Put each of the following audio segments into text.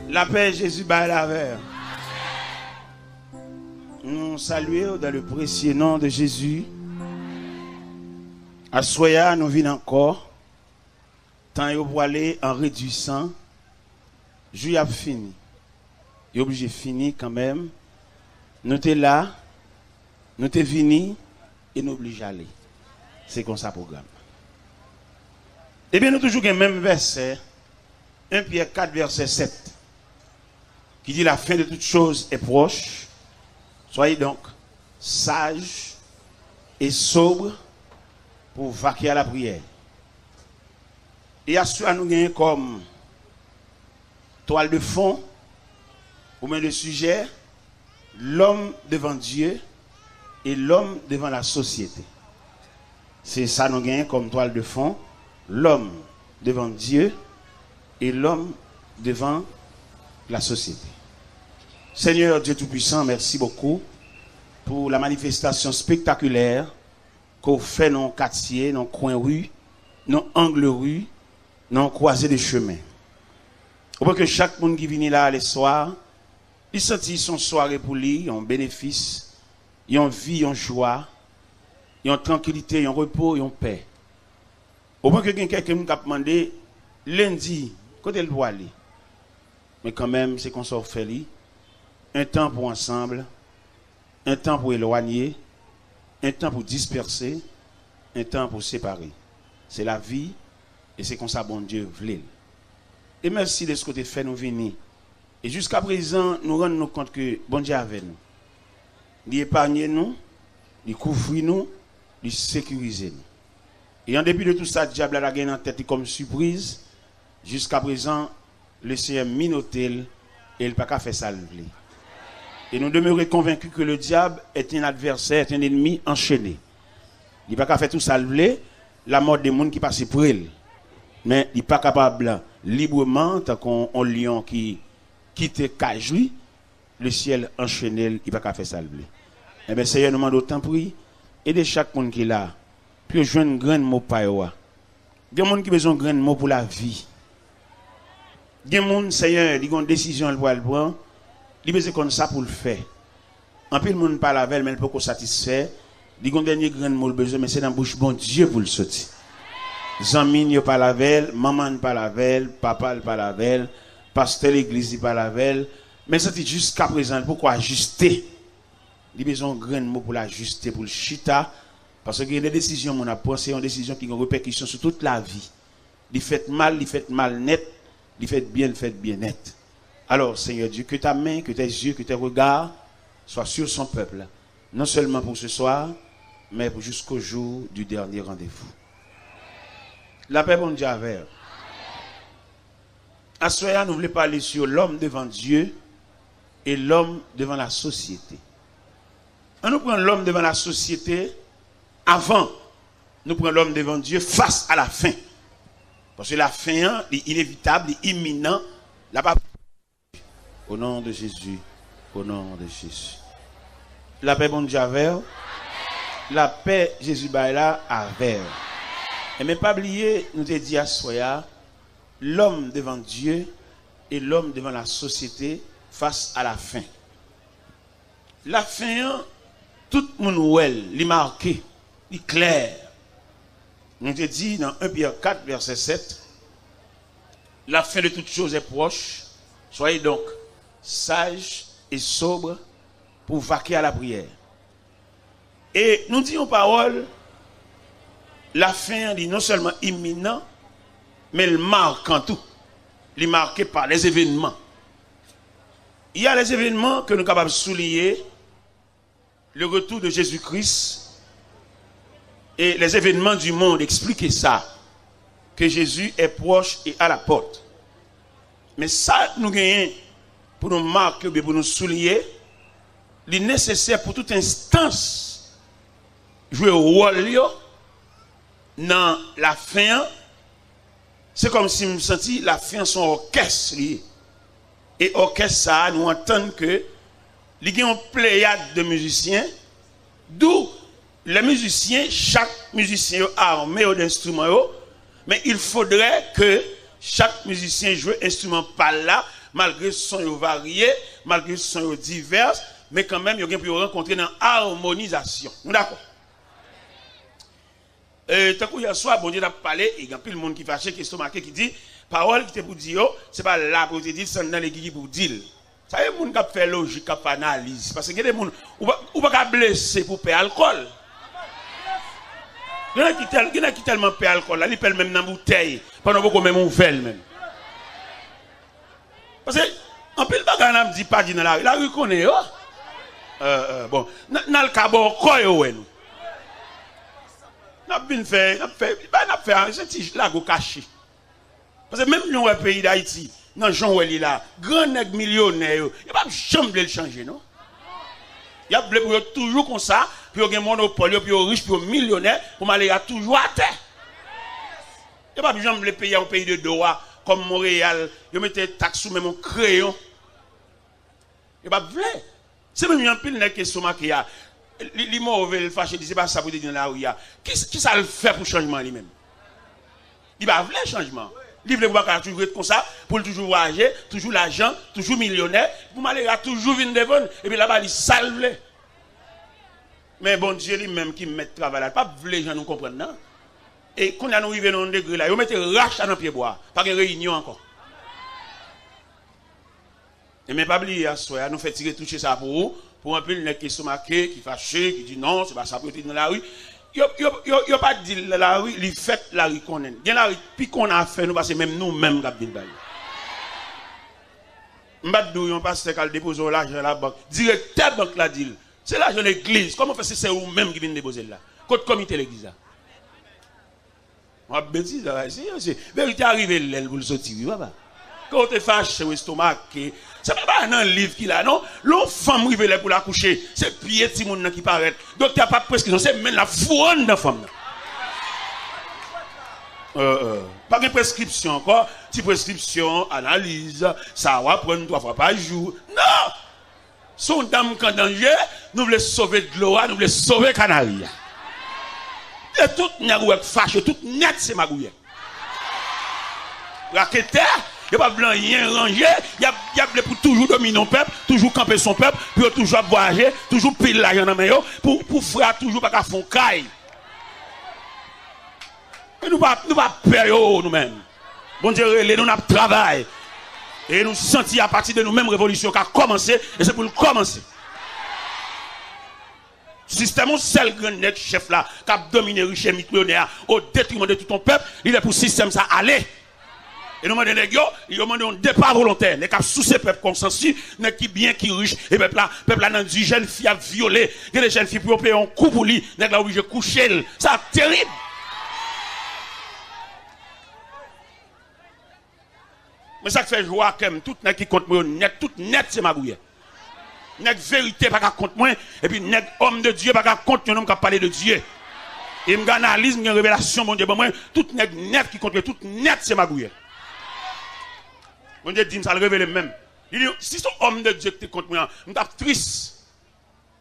La paix, Jésus, bat la verre. Nous saluons dans le précieux nom de Jésus. À Soya, nous venons encore. Tant que vous aller en réduisant, je a fini. Et obligé de finir quand même. Nous sommes là, nous sommes venus et nous obligés d'aller. C'est comme ça le programme. Eh bien, nous toujours le même verset. 1 Pierre 4, verset 7. Qui dit la fin de toutes choses est proche. Soyez donc sages et sobres pour vaquer à la prière. Et à cela, nous gagnons comme toile de fond, ou même le sujet, l'homme devant Dieu et l'homme devant la société. C'est ça nous gagnons comme toile de fond, l'homme devant Dieu et l'homme devant la société. Seigneur Dieu Tout-Puissant, merci beaucoup pour la manifestation spectaculaire qu'on fait dans nos quartiers, dans nos coins rue, dans nos angles rue, dans nos croisées de chemin. Pour que chaque monde qui vient là le soir, il sentit son soirée pour lui, un bénéfice, une vie, une joie, une tranquillité, un repos, une paix. Au point que quelqu'un qui a demandé lundi, côté le doit aller. Mais quand même, c'est qu'on s'en fait lui. Un temps pour ensemble, un temps pour éloigner, un temps pour disperser, un temps pour séparer. C'est la vie et c'est comme ça bon Dieu voulait. Et merci de ce côté fait nous venir. Et jusqu'à présent, nous rendons compte que bon Dieu est avec nous. Il épargne nous, il couvre nous, il sécurise nous. Et en dépit de tout ça, le diable a la gagné en tête comme surprise. Jusqu'à présent, le Seigneur minotel et il n'a pas qu'à faire ça. Et nous demeurons convaincus que le diable est un adversaire, est un ennemi enchaîné. Il n'a pas qu'à faire tout ça. La mort des gens qui passent pour elle. Mais il n'est pas capable librement, tant qu'on lion qui quitte Kajoui, le ciel enchaîné, il n'a pas qu'à faire ça. Eh bien, Seigneur, nous demandons autant pris. Aidez chaque monde qui est là. Puis jouer un grand mot pour eux. Il y a des gens qui ont besoin de grand mot pour la vie. Il y a des gens, Seigneur, qui ont une décision à le prendre. Il besoin comme ça pour le faire. En plus, le monde parle avec elle, mais elle peut pas satisfaire. Il y a un dernier grand mot besoin, mais c'est dans la bouche bon Dieu pour le sortir. Zamine parle avec elle, maman parle avec elle, papa parle avec elle, pasteur l'église parle avec elle. Mais ça dit jusqu'à présent, pourquoi ajuster? Il y a besoin d'un grand mot pour l'ajuster, pour le chita. Parce que les décisions qu'on a prises, c'est une décision qui a une répercussion sur toute la vie. Il fait mal net. Il fait bien net. Alors, Seigneur Dieu, que ta main, que tes yeux, que tes regards soient sur son peuple. Non seulement pour ce soir, mais jusqu'au jour du dernier rendez-vous. La paix, bon Dieu, avec. À ce moment, nous voulons parler sur l'homme devant Dieu et l'homme devant la société. On nous prend l'homme devant la société avant. Nous prenons l'homme devant Dieu face à la fin. Parce que la fin est inévitable, est imminente. Là-bas. Au nom de Jésus. Au nom de Jésus. La paix, bon Dieu, avec. La paix, Jésus, là, avec. Et mais pas oublier, nous te dit à Soya, l'homme devant Dieu et l'homme devant la société face à la fin. La fin, tout le monde est marqué, il est clair. Nous te dit dans 1 Pierre 4, verset 7, la fin de toutes choses est proche. Soyez donc sages et sobres pour vaquer à la prière. Et nous disons parole, la fin est non seulement imminente, mais elle marque en tout. Elle est marquée par les événements. Il y a les événements que nous sommes capables de souligner, le retour de Jésus-Christ, et les événements du monde expliquent ça, que Jésus est proche et à la porte. Mais ça, nous gagnons pour nous marquer, pour nous souligner, il est nécessaire pour toute instance jouer au rôle dans la fin. C'est comme si nous sentions la fin son orchestre. Et orchestre, ça, nous entendons que il y a une pléiade de musiciens, d'où les musiciens, chaque musicien armé d'instruments, mais il faudrait que chaque musicien joue un instrument par là malgré son varié, malgré son divers, mais quand même, il y a pour rencontrer dans harmonisation. D'accord? Tant qu'il y a soit, bon Dieu a parlé, il y a plus de monde qui fâché, qui stomaqué, qui dit, parole qui était pour dire, c'est pas là pour te dire, c'est dans l'église pour dire. Ça y est, les gens qui fait logique, qui fait analyse. Parce que il y a des gens qui ne pas blesser pour payer alcool. Il y en a qui tellement paient alcool, là, ils paient même dans la bouteille, pendant qu'on même ouvert même. Parce que, en plus, le dit pas dans la rue connaît, bon, dans le cabot, quoi, nous. N'a bien fait, c'est tige là go caché. Parce que même dans le pays d'Haïti, dans Jean Welly là, grand nèg millionnaire, il pas jamais le changer non. Il y a toujours comme ça, puis il y a un monopole, puis riche, puis millionnaire, pour m'aller toujours à terre. Il n'y a pas jamais le pays en pays de droit comme Montréal, il mettait taxe sous même un crayon. Il n'y a pas vrai. C'est même un pile nèg qui sont marqué là. Les mauvais, le fâché, c'est pas ça pour dire dans la rue. Qui ça le fait pour le changement lui-même? Il va vouloir changement. Il veut pas toujours être comme ça, pour toujours voyager, toujours l'argent, toujours millionnaire, pour m'aller toujours venir devant, et puis là-bas, il salve. Mais bon Dieu lui-même qui met le travail là, pas les gens nous comprennent, non? Et quand on arrive dans un degré là, ils mettent rachat dans le pied bois, pas de réunion encore. Et mais pas oublier, nous fait tirer toucher ça pour vous. Pour un peu les qui sont marqués, qui fâchés, qui dit non, c'est pas ça pour être dans la rue. Il n'y a pas dit la rue, il fait la rue qu'on aime. Il y a la rue, puis qu'on a fait, nous, parce que même nous-mêmes, nous avons dit. Nous avons passé qu'à déposer l'argent à la banque. Directeur de la banque l'a dit. C'est l'argent de l'église. Comment fait c'est vous-même qui venez déposer là? Côté comité de l'église là. On a bêtise là. C'est vérité arrivé l'aile pour le sortir. Quand tu es fâché au estomac, c'est pas un livre qu'il a, non? L'autre femme rive pour la coucher, c'est pied de monde qui paraît. Donc tu n'as pas de prescription, c'est même la fouronne de la femme. Pas de prescription encore, si prescription, analyse, ça va prendre 3 fois par jour. Non! Son dame en danger, nous voulons sauver de l'eau, nous voulons sauver Canarie. Et tout n'est fâché, tout net c'est magouille. Raqueteur, il n'y a pas blanc, rien rangé, il y a pour toujours dominer son peuple, toujours camper son peuple, puis toujours voyager, toujours pile l'argent dans les mains, pour faire toujours pas qu'à fond caille. Et nous pas peur nous-mêmes. Bon Dieu, nous avons travail. Et nous sentis à partir de nous-mêmes révolution qui a commencé, et c'est pour nous commencer. Système, c'est le grand chef là, qui a dominé les richesses millionnaires au détriment de tout ton peuple, il est pour le système ça aller. Et nous demandons un départ volontaire. Les cas sous ces peuples consensus, qui bien, qui riche, et peuple là, dans une jeune fille à violer, que les jeunes filles pour payer un coup pour lui, n'est là où je couche, ça terrible. Mais ça fait joie quand même, tout n'est qui compte moi, net, tout net c'est ma bouille. N'est vérité pas qu'à compte moi, et puis n'est homme de Dieu pas qu'à compte un homme qui a parlé de Dieu. Et m'analyse, une révélation, mon Dieu, moi, tout n'est net qui compte, tout net c'est ma bouille. Mon Dieu dit, ça le révèle même. Il dit, si son homme de Dieu qui compte moi, nous sommes tristes.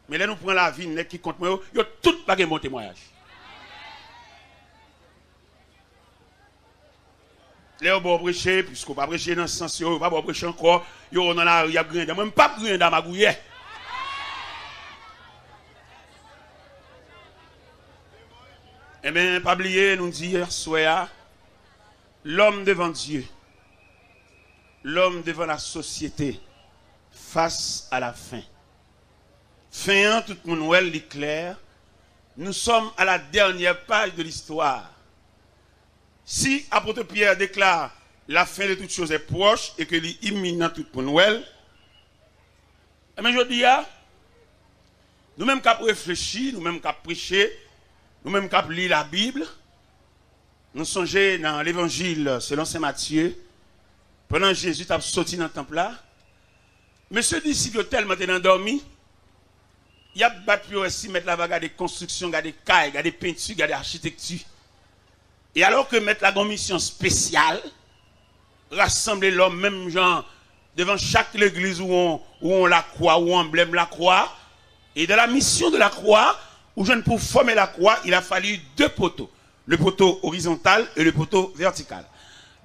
Mais là, nous prenons la vie qui compte moi, il y a tout pas mon témoignage. Là, on va prêcher, puisqu'on va prêcher dans ce sens, on va prêcher encore, il y a dans la rue, il y a grain, même pas grain dans ma gouille. Eh bien, pas oublier, nous dit hier soir, l'homme devant Dieu, l'homme devant la société, face à la fin. Fin, tout le monde est clair, nous sommes à la dernière page de l'histoire. Si apôtre Pierre déclare la fin de toutes choses est proche et que l'est imminent tout pour Noël, mais je dis, nous-mêmes qui avons réfléchi, nous-mêmes qui avons prêché, nous-mêmes qui avons lu la Bible, nous songeons dans l'évangile selon Saint Matthieu, pendant que Jésus a sorti dans le temple là, mais ce disciple tellement endormi, il a battu aussi mettre la vague des constructions, des cailles, des peintures, des architectures. Et alors que mettre la grande mission spéciale, rassembler l'homme, même genre, devant chaque église où on la croix, où on emblème la croix, et dans la mission de la croix, où je ne peux former la croix, il a fallu 2 poteaux. Le poteau horizontal et le poteau vertical.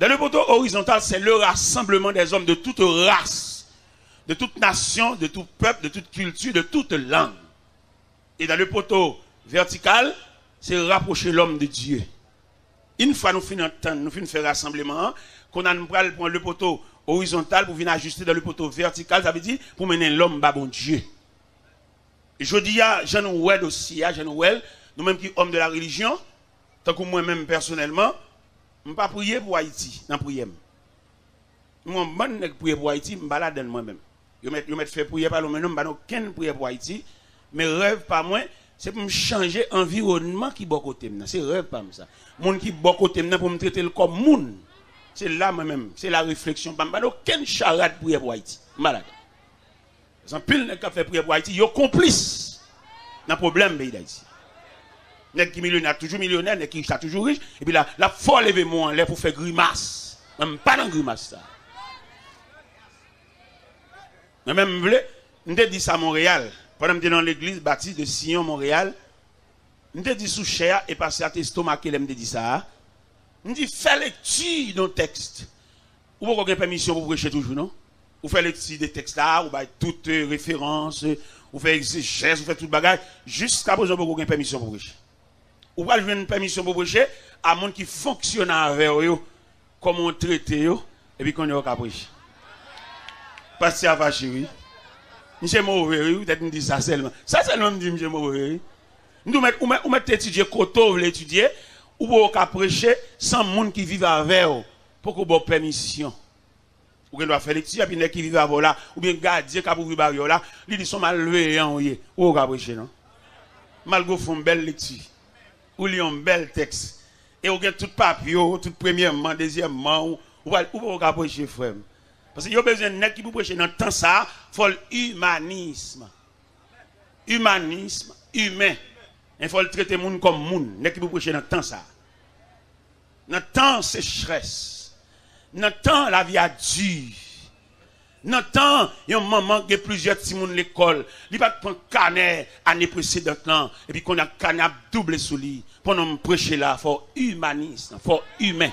Dans le poteau horizontal, c'est le rassemblement des hommes de toute race, de toute nation, de tout peuple, de toute culture, de toute langue. Et dans le poteau vertical, c'est rapprocher l'homme de Dieu. Une fois nous finissons nous faire rassemblement, qu'on a nous prendre le poteau horizontal pour venir ajuster dans le poteau vertical, ça veut dire pour mener l'homme à bon Dieu. Et je dis à Jean-Noël aussi, à Jean-Noël, nous-mêmes qui sommes hommes de la religion, tant que moi-même personnellement, je ne pas prier pour Haïti, dans la prière. Moi, je ne pas prier pour Haïti, je me balade moi-même. Je me fais prier par le même, je ne pas prier pour Haïti, mais rêve pas moi, c'est pour me changer l'environnement qui est bon côté. C'est rêve pas ça. Moun qui est bon côté pour me traiter comme moun. C'est là moi-même, c'est la réflexion. Je ne pas aucune charade pour prier pour Haïti. Malade. En pile de fait prier pour Haïti, ils sont complices dans le problème pays d'Haïti. Nèg qui millionnaire toujours millionnaire, nèg qui est toujours riche, et puis là, la faut lever moi en l'air pour faire grimace. Même pas dans grimace ça. Mais même on te dit ça à Montréal, pendant que j'étais dans l'église baptiste de Sion Montréal, on te dit sous cher et passer à l'estomac qu'elle me dit ça. On dit fais lecture dans le texte. Ou pas aucune permission pour prêcher toujours non? Ou faites lecture des textes là, ou toutes références, ou faites exégèse, ou faites tout bagage, jusqu'à présent vous aucune permission pour prêcher. Ou pas une permission pour prêcher à monde qui fonctionne avec eux, comment on traite eux, et puis qu'on est au cas prêcher. Parce que c'est fâché, oui. Monsieur mauvais, oui, peut-être me dit ça seulement. Ça seulement me dit monsieur mauvais, oui. Nous mettons étudier koto, vous l'étudier, ou vous au cas prêcher sans monde qui vit avec eux, pour que vous ayez permission. Ou bien doit faire lecture, puis qui vivent avec là, ou bien gardien qui a ouvert barrière là, lui dit sont malveillants, ou au capricé, non? Malgré font une belle lecture, ou lit un bel texte, et ou bien tout papier, tout premièrement, deuxièmement, ou au capricé, frère. Parce qu'il y a besoin de nèg qui pour prêcher dans le temps ça, il faut l'humanisme. Humanisme, humain. Il faut le traiter monde comme monde, nèg qui pour prêcher dans le temps ça. Dans le temps sécheresse. Dans la vie a dû. Dans il y a un moment qui a plusieurs petits monde l'école. Il va prendre canet année précédente et puis qu'on a canet double sous lui. Pour nous prêcher là, il faut humanisme, il faut humain.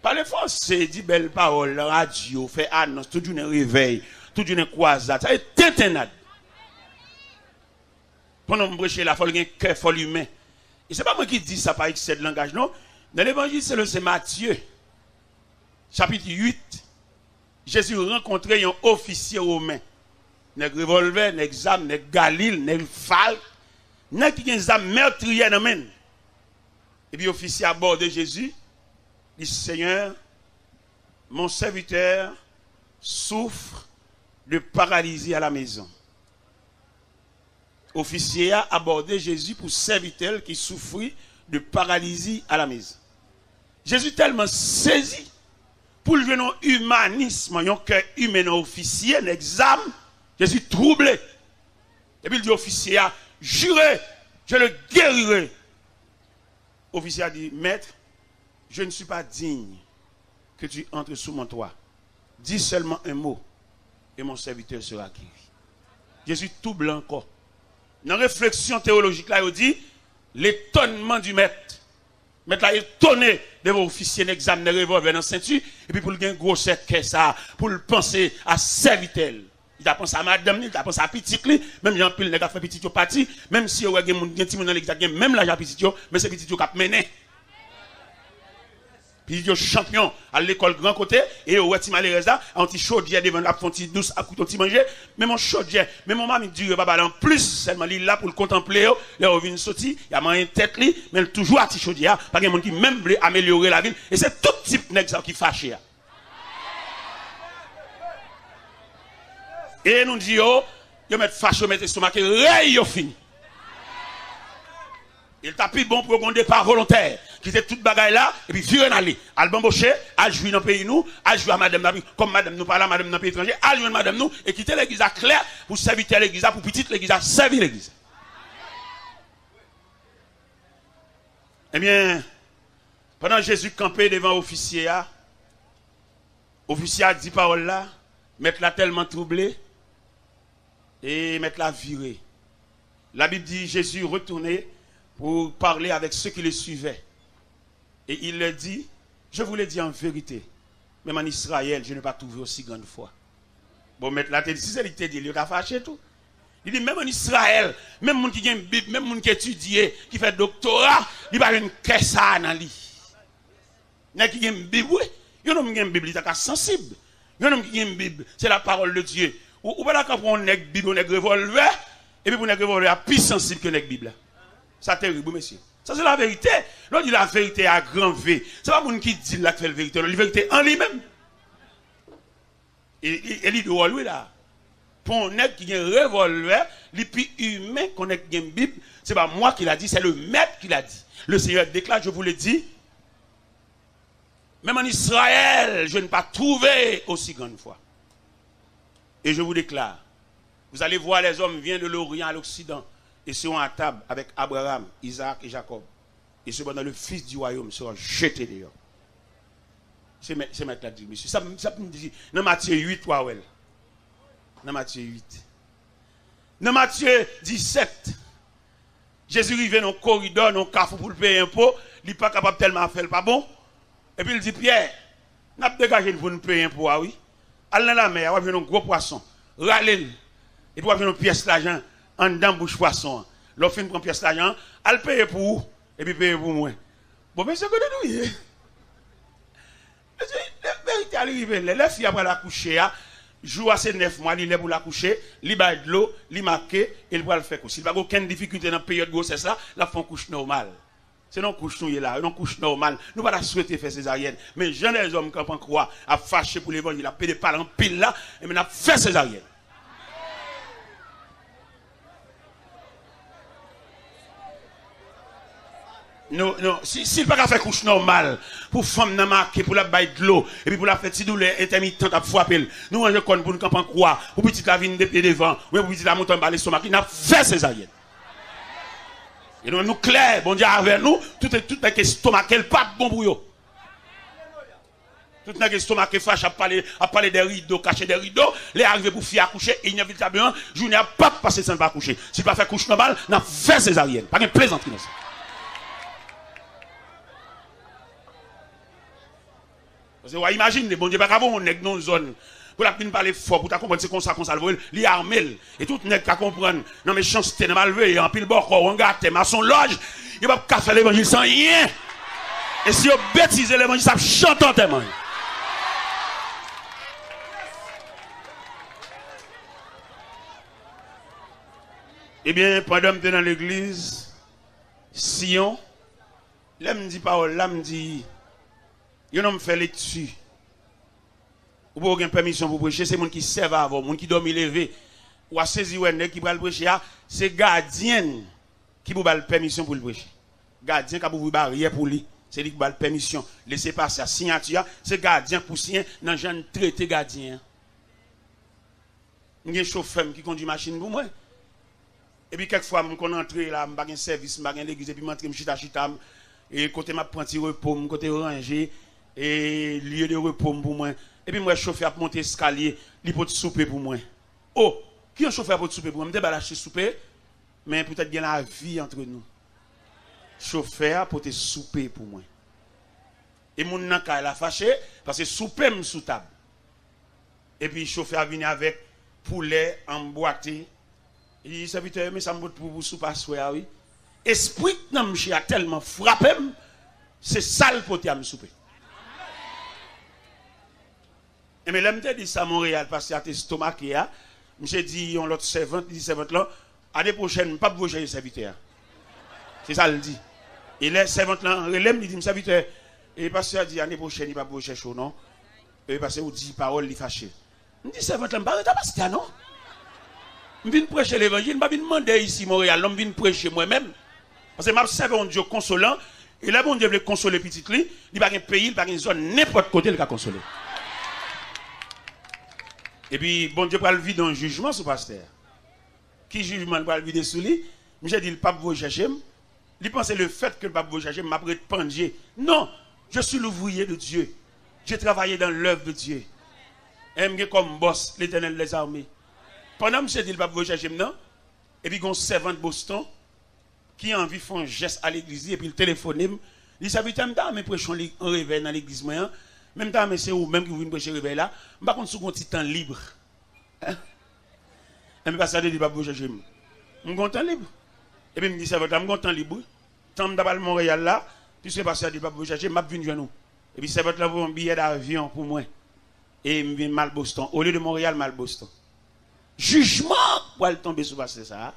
Par les forces, c'est dit belle parole, radio, fait annonce, tout une réveil, tout une croisade, ça est tintinade. Pour nous prêcher là, il faut un cœur, il faut l'humain. Et c'est pas moi qui dis ça par excès de langage, non. Dans l'évangile, c'est Matthieu. Chapitre 8, Jésus rencontrait un officier romain. Nèg revolver, nèg zam, nèg galil, nèg fal, nèg qui gen zam meurtrier nan men. Et puis l'officier aborde Jésus, dit Seigneur, mon serviteur souffre de paralysie à la maison. Officier a abordé Jésus pour serviteur qui souffrit de paralysie à la maison. Jésus tellement saisi pour le non humanisme, un cœur humain officier, un examen, Jésus troublé. Et puis il dit officier a juré, je le guérirai. Officier a dit, maître, je ne suis pas digne que tu entres sous mon toit. Dis seulement un mot et mon serviteur sera guéri. Jésus tout blanc encore. Dans la réflexion théologique là, il dit l'étonnement du maître. Maître là, il étonné devant l'officier d'examen de revolver dans la ceinture, et puis pour le gagner gros cercle ça, pour le penser à serviteur. Il a pensé à madame, il a pensé à petit, même Jean Pile n'a fait petit parti, même si il y a des gens dans l'église, même là, il y a petit, mais c'est petit qui a mené. Puis il est champion à l'école grand côté, et au petit malheureux là, un petit chaudière devant la fontie douce à couteau petit manger, mais mon chaudière, mais mon maman dit papa en plus seulement il là pour le contempler, il revient sorti, il a une tête li, mais toujours à petit chaudière, pas de monde qui même veut améliorer la ville, et c'est tout type nèg qui fâché. Et nous dit yo met fâché mettre estomac ray yo fini. Il t'a pris bon pour un départ volontaire. Qui était toute bagaille là, et puis virer dans lui. Al bamboché, al jouer dans le pays nous, al jouer à madame, comme madame nous parle à madame dans le pays étranger, al jouer madame nous, et quitter l'église à clair, pour servir l'église, pour petite l'église, à servir l'église. Eh bien, pendant Jésus campé devant l'officier, l'officier a dit parole là, mettre la tellement troublé, et mettre la virée. La Bible dit Jésus retournait pour parler avec ceux qui le suivaient. Et il leur dit, Je vous l'ai dit en vérité. Même en Israël, je n'ai pas trouvé aussi grande foi. Bon, maintenant, là, si c'est lui qui te dit, il a fâché tout. Il dit, même en Israël, même les gens qui ont une Bible, même les gens qui étudient, qui fait doctorat, il n'y a pas une caisse dans lui. Il y a qui ont une Bible, oui. Il y a une Bible, il est sensible. Il y a une Bible, c'est la parole de Dieu. Ou pas quand on a une Bible, on a un revolver, et puis on a un revolver plus sensible que la Bible. C'est terrible, monsieur. Ça, c'est la vérité. L'on dit la vérité à grand V. Ce n'est pas quelqu'un qui dit la vérité. La vérité en lui-même. Et il dit, oui, là. Pour un nègre qui a un revolver, le plus humain qu'on ait une Bible, ce n'est pas moi qui l'a dit, c'est le maître qui l'a dit. Le Seigneur déclare, je vous l'ai dit, même en Israël, je n'ai pas trouvé aussi grande foi. Et je vous déclare, vous allez voir les hommes viennent de l'Orient à l'Occident et seront à table avec Abraham, Isaac et Jacob. Et cependant, le fils du royaume sera jeté dehors. C'est maintenant la dit, monsieur. Ça me dit, dans Matthieu 8, ouais. Dans Matthieu 8. Dans Matthieu 17, Jésus arrive dans le corridor, dans le carrefour pour le payer un pot. Il n'est pas capable tellement de faire, pas bon. Et puis il dit, Pierre, n'a pas dégagé pour nous payer un pot, ah oui. Allez dans la mer, on va venir un gros poisson. Râlez. Et puis on va venir une pièce d'argent en dedans bouche poisson. L'offre une pièce d'argent, elle paye pour vous, et puis paye pour moi. Bon, mais c'est que de nous, la vérité arrive, les filles après la coucher, joue à ces 9 mois, il est pour la coucher, il bat de l'eau, il marque, et il va le faire coucher. Il n'y a aucune difficulté dans la période de grossesse là, la font couche normale. C'est non couche nous là, non couche normale. Nous ne pas souhaiter faire césarienne, mais j'en ai des hommes qui en croient, à fâcher pour l'évangile, à pédé par en pile là, et maintenant faire césarienne. Non, s'il ne peut pas faire couche normale, pour femme n'a marqué, pour la baille de l'eau, et puis pour la faire si douleur intermittente à frapper, nous on compte pour nous camper en croix, pour petite la vigne de pied devant, ou pour petite la montagne par l'estomac, il n'a fait césarienne. Et nous clair, bon Dieu avec nous, tout est estomac, quel pas bon pour eux. Tout est estomac qui fâche à parler des rideaux, cacher des rideaux, les arriver pour faire accoucher, et inévitablement, je n'ai pas passé sans pas accoucher. S'il ne peut pas faire couche normale, n'a fait césarienne. Pas une plaisanterie. Parce que, imagine, bon Dieu, pas qu'avant, on est dans une zone, pour la peine parler fort, pour ta comprendre, c'est comme ça, il est armé, et tout n'est qu'à comprendre, non, mais méchanceté, dans malveillé, en pile bord, on gâte, maçon loge, il va pas faire l'évangile sans rien. Et si on bêtise l'évangile, ça chante en témoin. Eh bien, pendant que je suis dans l'église, Sion, là, me dit parole, là, me dit, il ne me fait les dessus. Ou pas aucune permission pour prêcher, c'est les gens qui servent avant, les gens qui dorment levé. Ou à saisir qui va le prêcher, c'est gardien qui vous donne la permission pour le prêcher. Gardien qui vous barrière pour lui. C'est lui qui vous donne la permission. Laissez passer à signature, c'est gardien pour signer dans le genre traité gardien. Il y a un chauffeur qui conduit machine pour moi. Et puis quelquefois, je suis entré là, je suis un service, je suis l'église, et puis je suis chita, et côté ma prenti repos, côté ranger, et lieu de repos pour moi. Et puis moi, le chauffeur a monté l'escalier, il peut souper pour moi. Oh, qui est un chauffeur pour souper pour moi? Je ne vais pas souper, mais peut-être qu'il y a la vie entre nous. Chauffeur pour te souper pour moi. Et mon nanka a fâché, parce que souper me sous table. Et puis le chauffeur venu avec poulet emboîté. Il dit, serviteur, mais ça me pour vous souper à soir, oui. Esprit n'a a tellement frappé, c'est sale pour te souper. Et mais là, je dit ça à Montréal, parce que à tes stomacs, je dit, on l'autre servante, il dit servante là, l'année prochaine, pas pour vous serviteur. C'est ça, il dit. Et les servantes là, relève, il dit, serviteur, et le pasteur dit, l'année prochaine, il va pas vous chercher, non? Et le pasteur dit parole, il fâché. Je dis, servante là, je ne vais pas pasteur, non? Je viens prêcher l'évangile, je ne vais pas demander ici, Montréal, je viens prêcher moi-même. Parce que je serve un Dieu consolant, et là, mon Dieu veut consoler petit lui, il n'y a pas un pays, il n'y a pas une zone, n'importe côté, il va consoler. Et puis, bon Dieu va le vide dans le jugement, ce pasteur. Qui jugement va le vide sous lui? J'ai dit, le pape va chercher. Il pense le fait que le pape va chercher m'a répandu. Non, je suis l'ouvrier de Dieu. J'ai travaillé dans l'œuvre de Dieu. Et comme boss, l'Éternel des armées. Pendant que je dis le pape va chercher, non? Et puis, il y a un servant de Boston qui a envie de faire un geste à l'église, et puis il téléphone, Les serviteurs, mais prêchons en réveil dans l'église, même temps, mais c'est où même qui vous prêcher réveil là, je ne sais pas si vous avez un temps libre. Et je passe à dire, je chercher. Je suis temps libre. Et puis, je me dis, ça va, je suis temps libre. Tant que je Montréal là, puis je passe à dire, je chercher, je viens nous. Et puis, ça va être là pour un billet d'avion pour moi. Et je viens mal Boston. Au lieu de Montréal, mal Boston. Jugement pour aller tomber sur ça.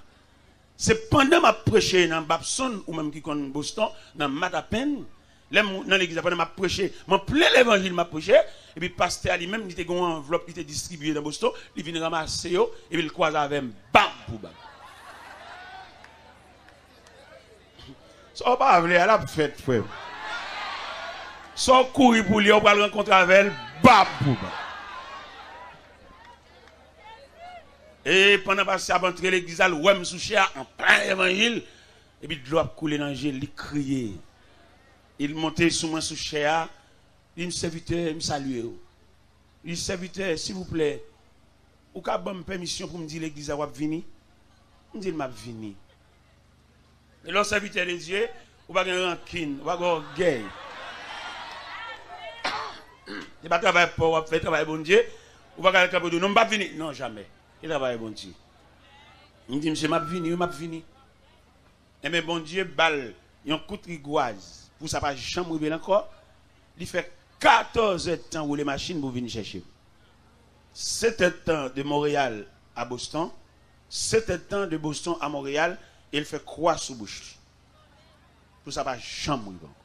C'est pendant ma prêché dans Babson ou même qui connaît Boston, dans Matapen, dans l'église, pendant ma prêché, mon plein l'évangile m'a prêché, et puis le pasteur lui-même, il était une enveloppe qui était distribuée dans Boston, il vient ramasser, et puis il croise avec un bam pour bam. Ça pas aller à la fête, frère. Ça courir pour lui, on va le rencontrer avec elle, bam pour bam. Et pendant que ça va entrer l'église, il ouais, en plein évangile. Et puis de l'eau a coulé dans le gel, il criait. Il montait sur moi sous cher. Il me serviteur, me salue. Il serviteur, s'il vous plaît, ou qu'a bonne permission pour me dire l'église va venir. Il me dit, il m'a venu. Et le serviteur de Dieu, ou pas de rancune, ou pas de orgueil. Il va travailler pour, ou faire travail bon Dieu, ou pas de capot de non, pas venir. Non, jamais. Il travaille bon Dieu. Il me dit, monsieur, m'a venu. Et mais bon Dieu, balle, il y a un coup de rigoise. Pour ça, pas jamais arrivé encore. Il fait 14 temps où les machines pour venir chercher. 7 temps de Montréal à Boston. 7 temps de Boston à Montréal. Et il fait croix sous bouche. Pour ça, pas jamais arrivé encore.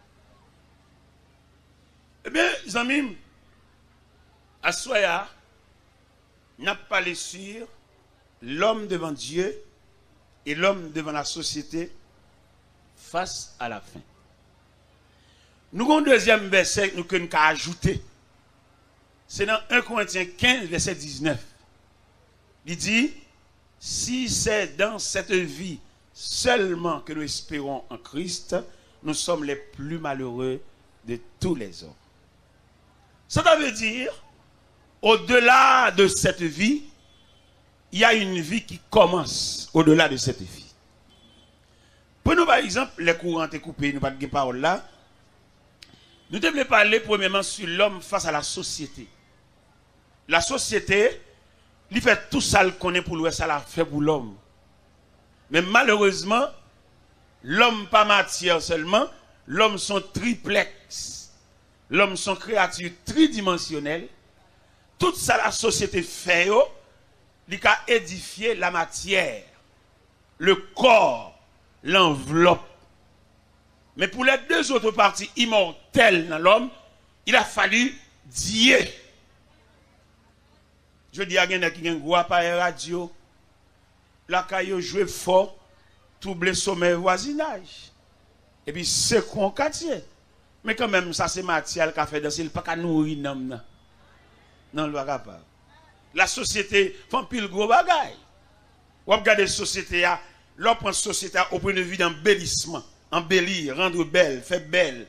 Eh bien, les amis, à Soya, n'a pas parlé sur l'homme devant Dieu et l'homme devant la société face à la fin. Nous avons un deuxième verset que nous avons ajouté. C'est dans 1 Corinthiens 15, verset 19. Il dit, si c'est dans cette vie seulement que nous espérons en Christ, nous sommes les plus malheureux de tous les hommes. Ça veut dire, au-delà de cette vie, il y a une vie qui commence au-delà de cette vie. Pour nous, par exemple, les courants étaient coupés, nous n'avons pas de parole là. Nous devons parler premièrement sur l'homme face à la société. La société, il fait tout ça qu'on est pour lui, ça l'a fait pour l'homme. Mais malheureusement, l'homme pas matière seulement, l'homme sont triplex. L'homme sont créatures tridimensionnelles. Tout ça la société fait, il a édifié la matière, le corps, l'enveloppe. Mais pour les deux autres parties immortelles dans l'homme, il a fallu Dieu. Je dis à quelqu'un qui a un gros appareil radio, la caillou joue fort, trouble sommet voisinage. Et puis c'est qu'on quartier. Mais quand même, ça c'est matière qui a fait danser, il n'y a pas qu'à nourrir l'homme. Non, le pas. La société fait un pile gros bagaille. Vous regardez la société, l'on prend la société au point de vue d'embellissement. Embellir, rendre belle, faire belle.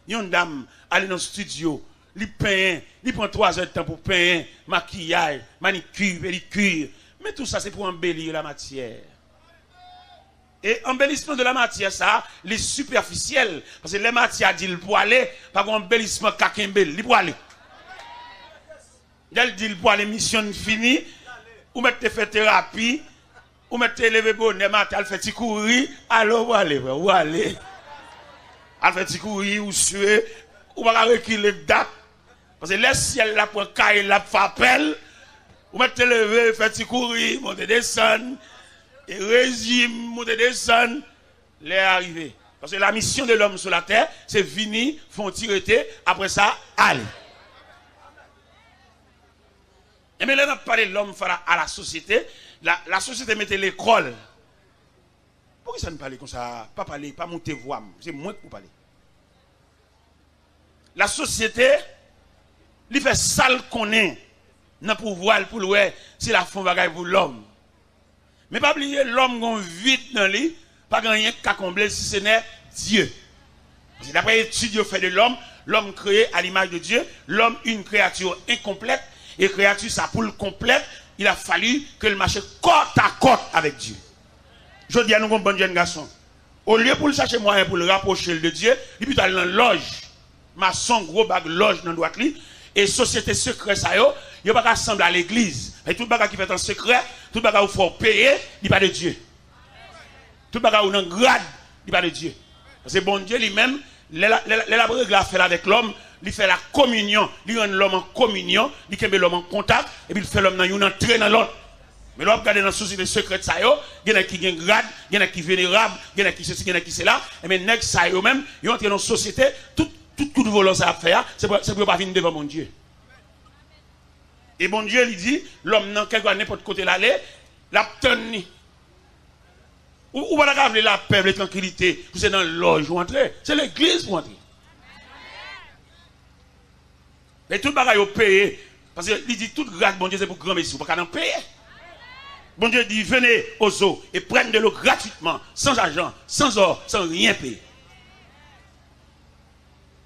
Une dame, aller dans le studio, il peint, il prend 3 heures de temps pour peindre, maquillage, manicure, pédicure. Mais tout ça, c'est pour embellir la matière. Et embellissement de la matière, ça, les superficiels. Parce que les matières disent pour aller, pas un embellissement kakembel, il pour aller. Il dit pour aller, mission finie, ou mettre fait thérapie, ou mettre lever bonnet matin, elle fait courir, alors où aller, où aller. Elle fait courir, ou suer, ou va reculer date. Parce que le ciel là pour cailler la appel, ou mettre lever, fait courir, monter descendre, et régime, monter descendre, les arriver. Parce que la mission de l'homme sur la terre, c'est venir, font tirer, après ça, aller. Et mais là, on a parlé de l'homme à la société. La société mettait l'école. Pourquoi ça ne parle comme ça? Pas parler, pas monter voix. C'est moi qui vous parler. La société, il fait sale qu'on est dans le pouvoir pour le c'est la fond bagaille pour l'homme. Mais pas oublier l'homme qu'on vit dans lui, pas rien qu'à combler si ce n'est Dieu. Parce que d'après l'étude fait de l'homme, l'homme créé à l'image de Dieu, l'homme une créature incomplète. Et créature, ça pour le complète, il a fallu que le marché côte à côte avec Dieu. Je dis à nous, bon jeune garçon, Au lieu pour le chercher moyen pour le rapprocher de Dieu, il peut aller dans loge. Maçon, gros bag loge dans droite li. Et société secrète, ça yo, il pas rassemble à l'église. Et tout bagage qui fait en secret, tout bagage où faut payer, il pas de Dieu. Tout bagage où dans grade, il pas de Dieu. Parce que bon Dieu lui-même, la fait avec l'homme, il fait la communion, il rend l'homme en communion, il met l'homme en contact, et puis il fait l'homme dans une entrée dans l'autre. Mais là, regardez dans la société secrète, ça yo, il y en a qui ont grade, il y en a qui vénérable, il y en a qui ceci, il y en a qui c'est là, et mais nèg ça yo même, ils entrent dans la société, tout coup de volant ça a fait, c'est pour pas venir devant mon Dieu. Et bon Dieu lui dit, l'homme n'a qu'à n'importe côté l'aller, la tenue. Ou va la la paix, la tranquillité, c'est dans l'orge pour entrer, c'est l'église pour entrer. Et tout le bagage est payé, parce qu'il dit tout grade, bon Dieu, c'est pour grand messieurs, pour qu'on en paye. Bon Dieu dit, venez aux eaux et prenez de l'eau gratuitement, sans argent, sans or, sans rien payer.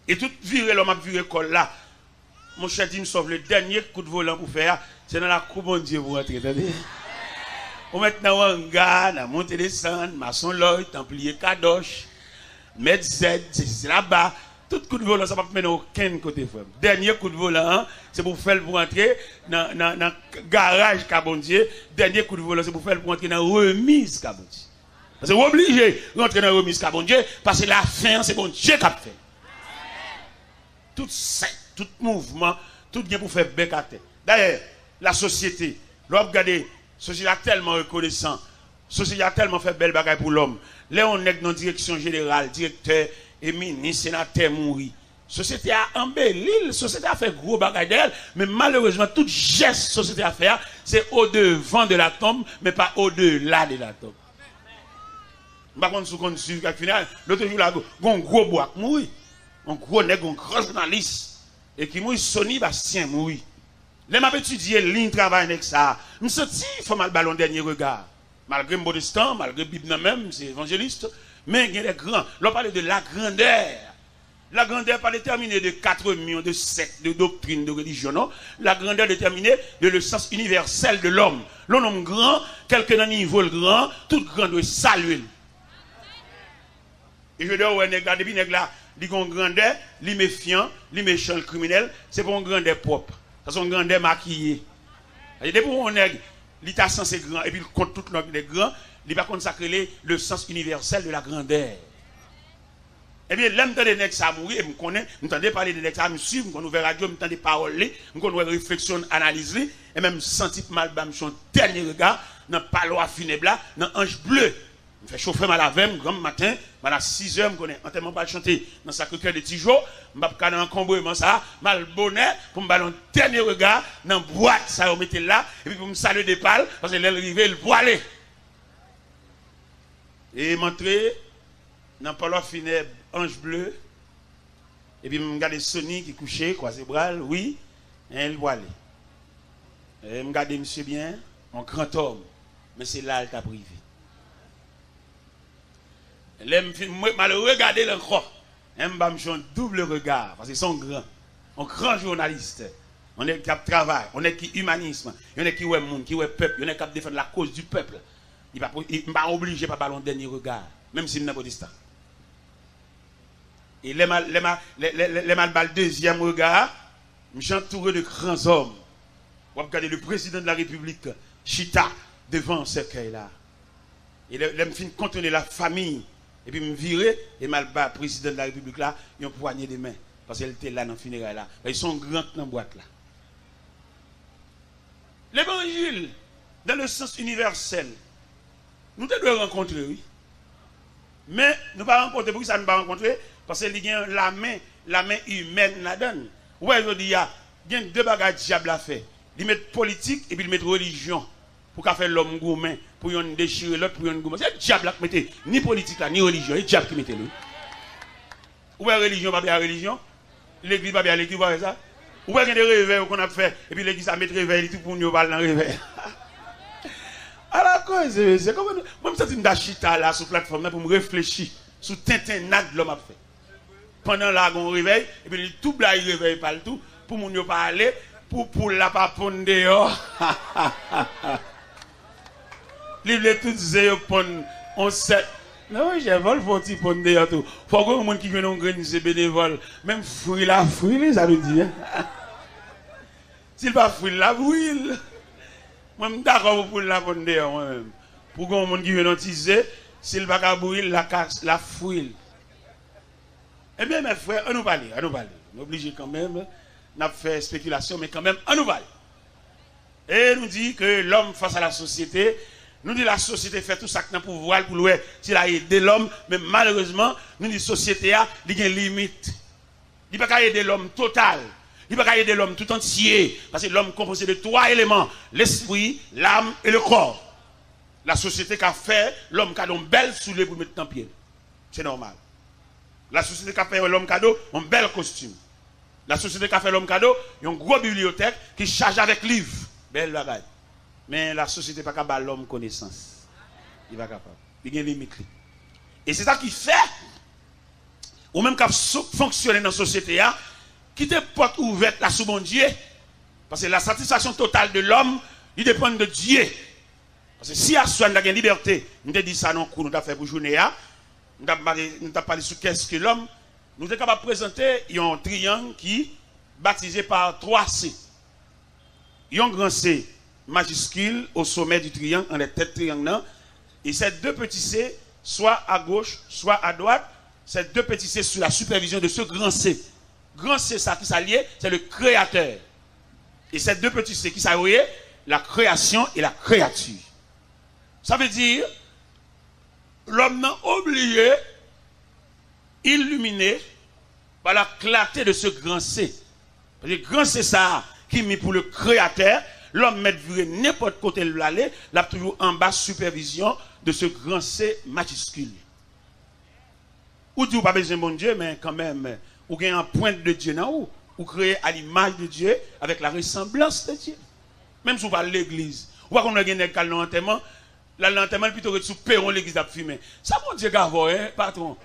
Et tout virer l'homme a viré col là. Mon cher dit, me sauve le dernier coup de volant pour faire, c'est dans la cour, bon Dieu, pour entrer. On met dans un hangar, dans monter descendre, maçon Lloyd, templier Kadosh, mettre Z, c'est là-bas. Tout coup de volant, ça ne va pas mener aucun côté. Dernier coup de volant, c'est pour faire pour entrer dans le garage Kabondier. Dernier coup de volant, c'est pour faire pour entrer dans la remise Kabondier. Parce que vous êtes obligé de rentrer dans la remise Kabondier, parce que la fin, c'est bon Dieu qui a fait. Tout secte, tout mouvement, tout bien pour faire bec à terre. D'ailleurs, la société, l'homme regardez, la société a tellement reconnaissant, la société a tellement fait belle bagaille pour l'homme. Là, on est dans la direction générale, directeur et ministre, sénateur mourir. La société a embelli, la société a fait gros bagaille d'elle, mais malheureusement, tout geste la société a fait, c'est au-devant de la tombe, mais pas au-delà de la tombe. Par contre, si on suit, au final, l'autre jour, là, un gros bois mourir. Un gros nègre, un grand journaliste, et qui mouille, Sonny Bastien mouille. Les m'a étudié, ligne travail avec ça. Je me sens il faut mal ballon dernier regard. Malgré modestin, malgré Bible même, c'est évangéliste, mais il y a des grands. L'on parle de la grandeur. La grandeur pas déterminée de 4 millions de sectes, de doctrines, de religions, non. La grandeur déterminée de le sens universel de l'homme. L'homme grand, quelqu'un dans niveau le grand, tout grand doit saluer. Et je dis, ouais, nègre, depuis nègre là, il a une grandeur, il est méfiant, il est méchant, le criminel, c'est pour une grandeur propre. C'est une grandeur maquillée. Depuis pour un nègre, il est censé grand, et puis il compte tout le grand, il va consacrer le sens universel de la grandeur. Eh bien, l'homme de nègre ça mourir, et je connais, je m'entendais parler de nègre ça, je suis, je connais ouvert radio, je m'entendais paroles, je connais réflexion, analyse, et même senti mal, je suis dernier regard, dans le palois funèbre là, dans l'ange bleu. Je fais chauffer ma lavem, grand matin, à 6 h, je connais, en tellement pas chanter dans sa cœur de Tijo, je vais faire un encombrement ça, mal bonnet, pour me faire un dernier regard, dans la boîte, ça, on mettait là, et puis pour me saluer des pales, parce que l'arrivée, le poilet. Et m'entrer dans le palois funèbre, ange bleu, et puis je regarde Sonny qui couchait, croisé bras, oui, et le poilet. Et je regarde monsieur bien, un grand homme, mais c'est là qu'il a privé. Je regarder encore. Je me un double regard. Parce qu'ils sont grands. Un grand journaliste. On est qui travail. On est qui humanisme. On est qui est monde, qui est peuple. On est qui défendre la cause du peuple. Il ne va pas obligé par ballon dernier regard. Même s'il n'a pas dit ça. Et les mal deuxième regard. Je suis entouré de grands hommes. On va regarder le président de la République. Chita devant ce cercueil-là. Et je me contenir la famille. Et puis me virer et mal bas président de la République là, ils ont poigné des mains parce qu'elle était là dans le funérail là. Ils sont grands dans la boîte là. L'évangile dans le sens universel, nous devons rencontrer, oui. Mais nous ne pas rencontrer, pourquoi ça ne pas rencontrer? Parce qu'il y a la main humaine la donne. Ouais, je dis, il y a deux bagages diable à faire. Ils mettent politique et puis ils mettent religion. Pour faire l'homme gourmand, pour yon déchirer l'autre, pour yon gourmand. C'est le diable qui mette, ni politique là, ni religion, c'est le diable qui mette lui. Ou bien religion, pas bien religion, l'église, pas bien l'église, vous ça. Ou bien il y a des réveils qu'on a fait, et puis l'église a mis réveil, tout pour nous parler dans le réveil. Alors, c'est comme moi, je me sens d'achita là, sur la plateforme, pour me réfléchir sur tintinade de l'homme a fait. Pendant là, on réveille, et puis tout là, il réveille pas le tout, pour nous parler, pour la paponne dehors. Livre tout zéro pon on sait Non, j'ai vol, faut t'y prendre d'ailleurs tout. Faut que le monde qui vient organiser bénévole, même fruit la fruit, ça veut dire. S'il pas fruit la fruit, moi, je suis d'accord pour la prendre d'ailleurs moi-même. Pour que le monde qui vient organiser, s'il va pas bouillir la fruit. Eh bien, mes frères, on nous parle, on nous parle. On est obligé quand même, on a fait spéculation, mais quand même, on nous parle. Et nous dit que l'homme face à la société, nous dit la société fait tout ça pour pouvoir, pour louer, s'il a aidé l'homme, mais malheureusement, nous dit la société a des limites. Il ne peut pas aider l'homme total. Il ne peut pas aider l'homme tout entier. Parce que l'homme est composé de 3 éléments, l'esprit, l'âme et le corps. La société qui a fait, l'homme qui a une belle soulée pour mettre dans pied. C'est normal. La société qui a fait l'homme cadeau, un bel costume. La société qui a fait l'homme cadeau, il y a une grosse bibliothèque qui charge avec livres. Belle bagaille. Mais la société n'est pas capable de l'homme connaissance. Il n'est pas capable. Il y a des limites. Et c'est ça qui fait, ou même qui fonctionne dans la société, qui te porte ouverte là sous mon Dieu. Parce que la satisfaction totale de l'homme, il dépend de Dieu. Parce que si à soi, nous avons une liberté, nous avons dit ça non, nous avons fait pour journée, nous avons parlé sur qu'est-ce que l'homme, nous sommes capables de présenter un triangle qui est baptisé par 3 C. Un grand C majuscule au sommet du triangle, en la tête triangle, et ces 2 petits C, soit à gauche, soit à droite, ces 2 petits C sous la supervision de ce grand C. Grand C, ça qui s'allie, c'est le créateur. Et ces 2 petits C qui s'allie, la création et la créature. Ça veut dire, l'homme n'a oublié, illuminé par la clarté de ce grand C. Parce que grand C, ça, qui est mis pour le créateur, l'homme met n'importe côté de l'aller, là toujours en bas supervision de ce grand C majuscule. Ou dit ou pas besoin de bon Dieu, mais quand même, ou gagne un point de Dieu dans ou créer à l'image de Dieu avec la ressemblance de Dieu. Même si vous parlez de l'église, ou pas qu'on a gagné un l'enterrement, l'enterrement plutôt que sous perron l'église a fumé. Ça mon Dieu gavo, hein, patron.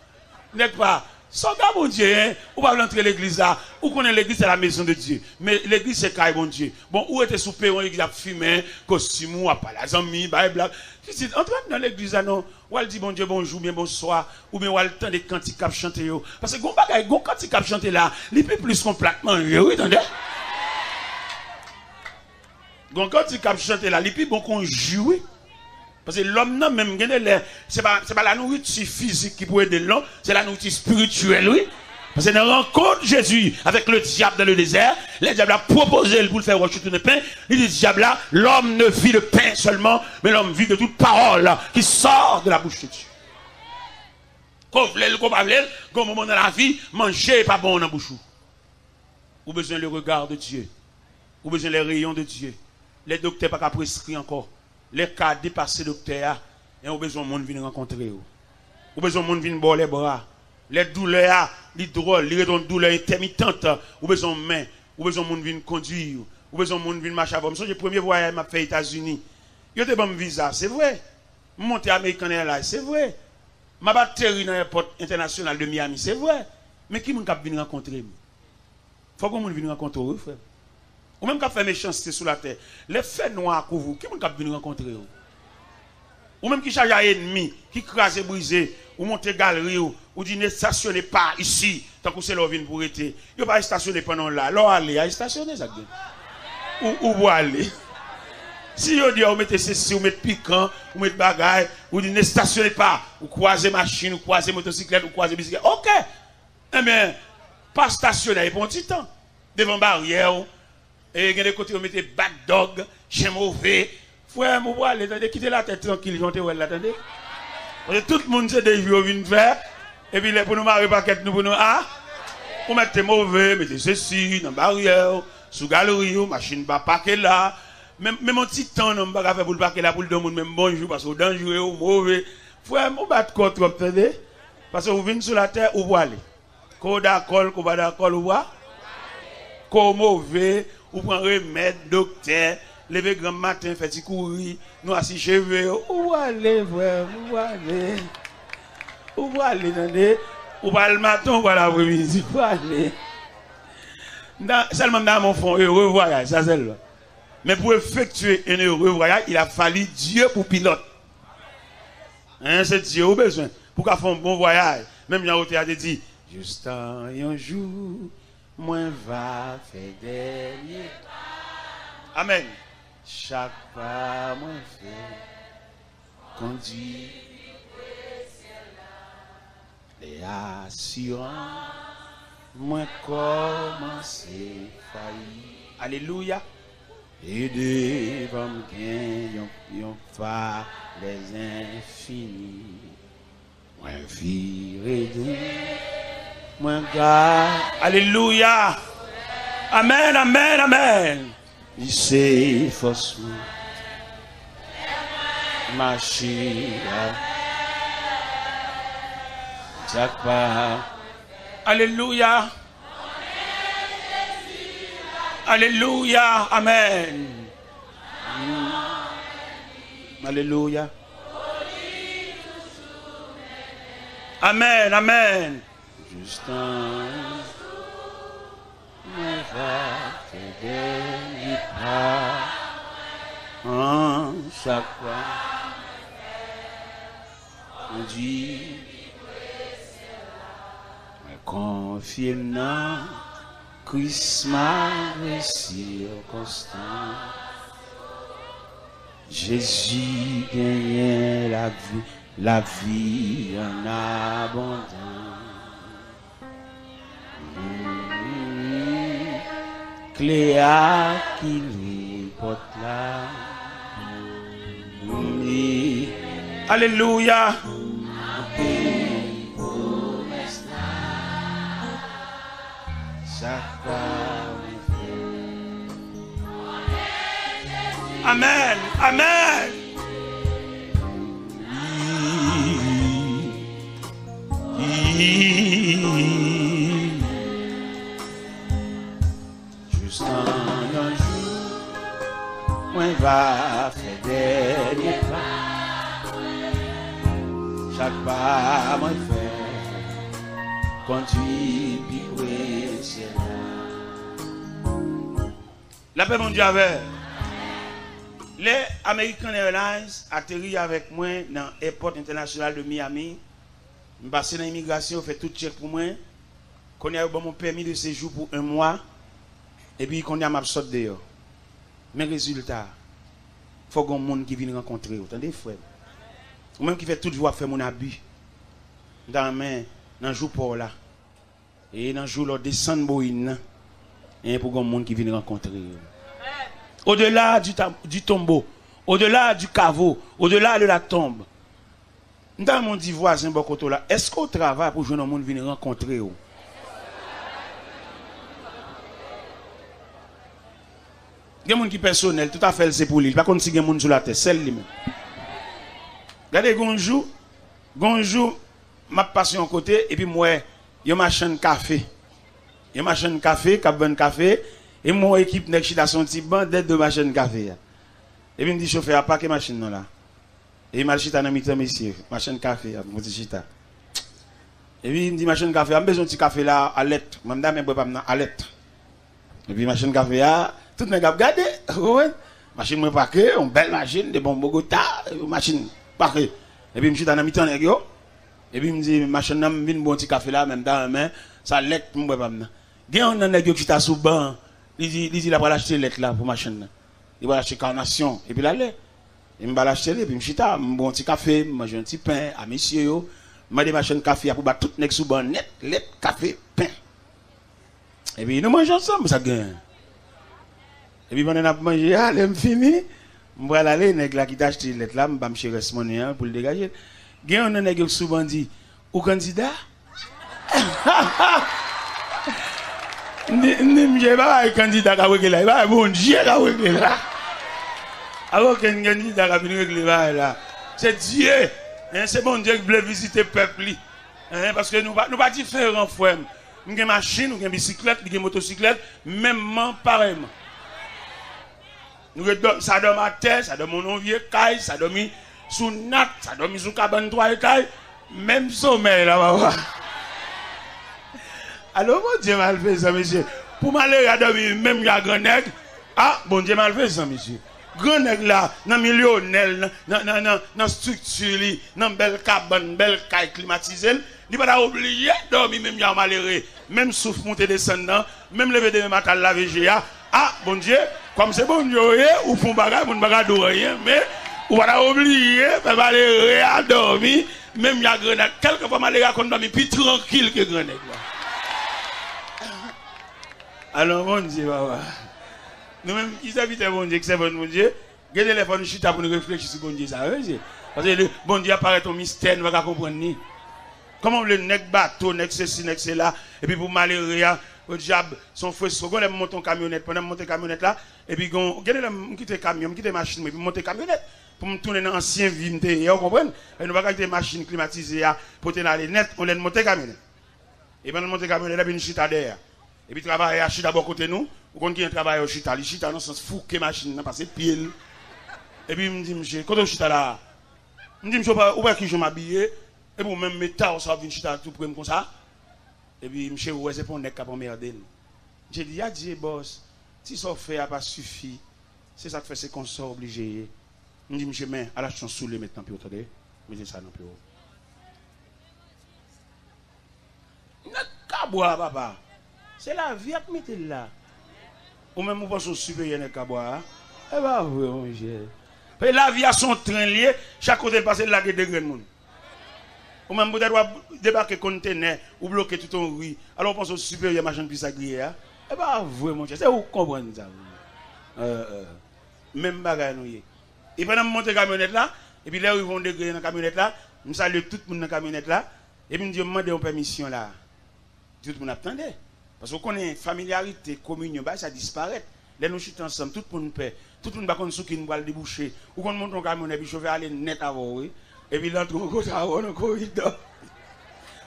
N'est pas. Sans gars mon Dieu, hein, ou pas entrer l'église là, ou qu'on est l'église c'est la maison de Dieu. Mais l'église c'est caille mon Dieu. Bon, où était sous perron l'église a fumé, costume ou pas la zami, blablabla. Si entre dans l'église là non, ou elle dit bon Dieu bonjour, bien bonsoir, ou bien ou elle tend des cantiques à chanter yo. Parce que gon bagay, gon cantique à chanter là, il peut plus complètement, oui, attendez. Gon cantique à chanter là, il peut bon qu'on joue. Parce que l'homme n'a même gagné, c'est pas la nourriture physique qui peut aider l'homme, c'est la nourriture spirituelle, oui. Parce que dans la rencontre Jésus avec le diable dans le désert, le diable a proposé pour le faire rechuter le pain. Il dit, diable là, l'homme ne vit de pain seulement, mais l'homme vit de toute parole qui sort de la bouche de Dieu. Quand vous voulez, quand moment dans la vie, manger n'est pas bon dans la bouche. Vous avez besoin du regard de Dieu. Vous avez besoin des rayons de Dieu. Les docteurs ne peuvent pas prescrire encore. Les cas dépassés docteur, et on a besoin de monde venir rencontrer. On a besoin de monde venir boire les bras. Les douleurs, les drôles, les douleurs intermittentes, on a besoin de main, on a besoin de monde venir conduire, on a besoin de monde venir marcher avant. Le premier voyage m'a fait aux États-Unis. Il y a des bons visas, c'est vrai. Monter américain là, c'est vrai. Ma batterie dans l'aéroport international de Miami, c'est vrai. Mais qui m'a venir rencontrer? Il faut que monde vienne rencontrer, frère. Ou même qui fait méchanceté sur la terre. Les faits noirs pour vous, qui est venu rencontrer? Ou même qui charge à ennemi, qui crase et brise, ou monte galerie, ou dit ne stationnez pas ici, tant que c'est leur vin pour être. Vous ne pas stationner pendant là. Alors allez, à stationner ça. Ou vous allez. Si vous dites, vous mettez ceci, vous mettez piquant, vous mettez bagaille, vous dites ne stationnez pas, vous croisez machine, vous croisez motocyclette, vous croisez bicyclette. Ok. Eh bien, pas stationner pour un petit temps. Devant barrière. Et il y a des côtés où vous mettez bad dog, chien mauvais. Frère, vous voyez, attendez, quittez la tête tranquille, j'entends, attendez. Tout le monde sait des vieux viennent faire. Et puis, pour nous marier, paquet, nous, pour nous, vous mettez mauvais, mettez ceci, dans la barrière, sous galerie, machine pas paquet là. Même un petit temps, on ne peut pas faire pour le paquet là, pour le donner, même bonjour, parce que vous dangereux, mauvais. Frère, vous battez contre, attendez. Parce que vous venez sur la terre, où vous allez. Quand d'accord, quand pas d'accord, où vous allez. Quand mauvais, ou prend remède, docteur, lever grand matin, fait courir, nous assis cheveux, où aller, frère, où aller, où aller, attendez, ou pas le matin, ou pas l'après-midi, où aller. Seulement dans mon fond, heureux voyage, ça c'est là. Mais pour effectuer un heureux voyage, il a fallu Dieu pour pilote. Hein, c'est Dieu au besoin. pour qu'à faire un bon voyage. Même Jean Roté a dit, juste un jour, moi va faire dernier. Amen. Chaque pas, moi fait, conduit les assurances, moi commence faillir. Alléluia. Et devant me yon fa les infinis. Moi viré d'où, moi garde. Alléluia. Amen, amen, amen. Il s'est forcé. Marcher. Chaque pas. Alléluia. Alléluia. Amen. Alléluia. Amen. Amen. Juste un en chaque fois. On dit confirme dans Christmas circonstance. Jésus gagne la vie en abondance. Cléa qui lui porte là. Alléluia. Amen. Amen. Juste un jour, moi va faire des pas. Chaque pas, moi fait conduit puis c'est là. La paix mon Dieu avec. Les American Airlines atterri avec moi dans l'aéroport international de Miami. Je passe dans l'immigration, fait tout check pour moi. Qu'on a eu mon permis de séjour pour 1 mois. Et puis qu'on a ma sorte dehors. Mais résultat, il faut qu'on monde qui vienne rencontrer. Vous entendez, frère? Ou même qui fait tout jour faire mon abus. Dans le jour pour là. Et dans le jour là, descendre Boïne. Et pour qu'on monde qui vienne rencontrer. Au-delà du tombeau, au-delà du caveau, au-delà de la tombe. Dans mon dit voisin Bokoto là, est-ce qu'on travaille pour que le monde vienne rencontrer? Il y a des gens qui personnel, tout à fait c'est pour lui. Par contre, si il y a des gens sur la tête, c'est lui-même. Regardez, gonjou, ma passion côté, et puis moi, il y a ma chaîne café. Il y a ma chaîne café, qui a café. Et mon équipe n'est pas son petit bandet de machine café. Et puis il me dit chauffeur, pas que machine non là. Et il m'a dit dans mi-temps monsieur, machine café, mon petit chita. Et puis il me dit machine café, j'ai besoin de petit café là à lettre. Même dame bois pas à lettre. Et puis machine café là, tout le monde a regardé. Machine moi paquet, une belle machine de bon Bogota, machine paquet. Et puis je suis dans mi-temps nèg yo. Et puis il me dit machine là, vinn bon petit café là même dans main, ça lettre moi bois pas. Gen on nèg yo qui t'a sous banc. Il dit, il va acheter lettre là pour ma chaîne. Il va acheter carnation. Et puis là, il va l'acheter, et puis je suis un bon petit café, je mange un petit pain à monsieur. Je vais ma chaîne café pour battre tout le sous ban net, lettre, café, pain. Et puis nous mangeons ensemble, ça gagne. Et puis pendant qu'on a mangé, allez, je finis. Je vais aller, nèg là qui t'a acheté lettre là, je vais me chercher ce monnaie pour le dégager. Il y a un nèg qui souvent dit, ou candidat? Je pas un candidat qui a réglé là, il va bon Dieu qui a réglé là. Alors qu'un candidat qui a réglé là, c'est Dieu. C'est bon Dieu qui veut visiter le peuple. Parce que nous ne sommes pas différents, frère. Nous avons une machine, nous avons une bicyclette, nous avons une motocyclette, même pareillement. Ça dorme à terre, ça dorme en vieux caille, ça dorme sous natte, ça dorme sous cabane 3 caille, même sommeil là-bas. Alors, bon Dieu mal fait ça, monsieur. Pour m'aller à dormir, même la grand nègre. Ah, bon Dieu mal fait ça, monsieur. grand nèg là, dans millionnaire, dans structure, dans belle cabane, belle caille climatisée, il pas oublier dormir même ya malheureux, même souffle monter descendant, même lever de matin la VGA. Ah bon Dieu, comme c'est bon Dieu, ou font bagarre, mon bagarre de rien, mais ou pas oublier, faire malheureux à dormir, même ya grand nèg, quelquefois malheureux qu'on dormir plus tranquille que grand nèg. Alors bon Dieu, papa. Nous-mêmes, qui s'habite bon Dieu, qui c'est bon Dieu, que téléphone chita pour nous réfléchir sur bon Dieu, ça, parce que le bon Dieu apparaît au mystère, nous ne pouvons pas comprendre ni. Comment le nec bateau, nec ceci, nec cela, et puis pour malheureux, au diable, son feu, son gon, monte en camionnette, pendant monter camionnette là, et puis gon, regardez, quitter camion, quitter machine, et puis monter camionnette, pour me tourner dans l'ancien vie, vous comprenez? Et nous ne pouvons pas quitter machine climatisée, pour tenir les net, on l'aide monter camionnette. Et pendant monter camionnette, puis une chita derrière. Et puis travailler à chita d'abord côté nous, ou qu'on qui un travail au chita, les chita dans le sens fou que machine n'a passé pile. Et puis il me dit monsieur, quand on chita là, il me dit monsieur ou pas qui je m'habiller et pour même mettre ça ça vient chita tout près comme ça. Et puis monsieur ouais c'est pour nèg cap emmerder. J'ai dit a dit boss, si ça fait a pas suffi, c'est ça que fait c'est qu'on soit obligé. Il me dit monsieur mais à la chance sous les maintenant puis attendez, mais c'est ça non plus. N'a qu'à boire papa. C'est la vie à mettre là. Ou même vous pensez au supérieur de Kaboa. Eh bien, oui, mon Dieu. La vie a son train lié, chaque côté passe là que des grains. Ou même vous devez débarquer conteneur ou bloquer tout en rue. Alors vous pensez au supérieur machin puis ça grille. Eh bien, oui, mon Dieu. C'est où comprendre ça. Même bagaille nous. Et pendant que je monte la camionnette là, et puis là où ils vont dégrainer dans la camionnette là, je salue tout le monde dans la camionnette là, et puis je me dis, je demande une permission là. Tout le monde attendait. Parce qu'on connaît familiarité, communion, ça disparaît. Les nous chutons ensemble, tout le monde paie. Tout le monde va connaître qui nous va déboucher. Ou qu'on monte un camion et puis chauffeur aller net avant, oui. Et puis l'autre, on côté avant, on corridor.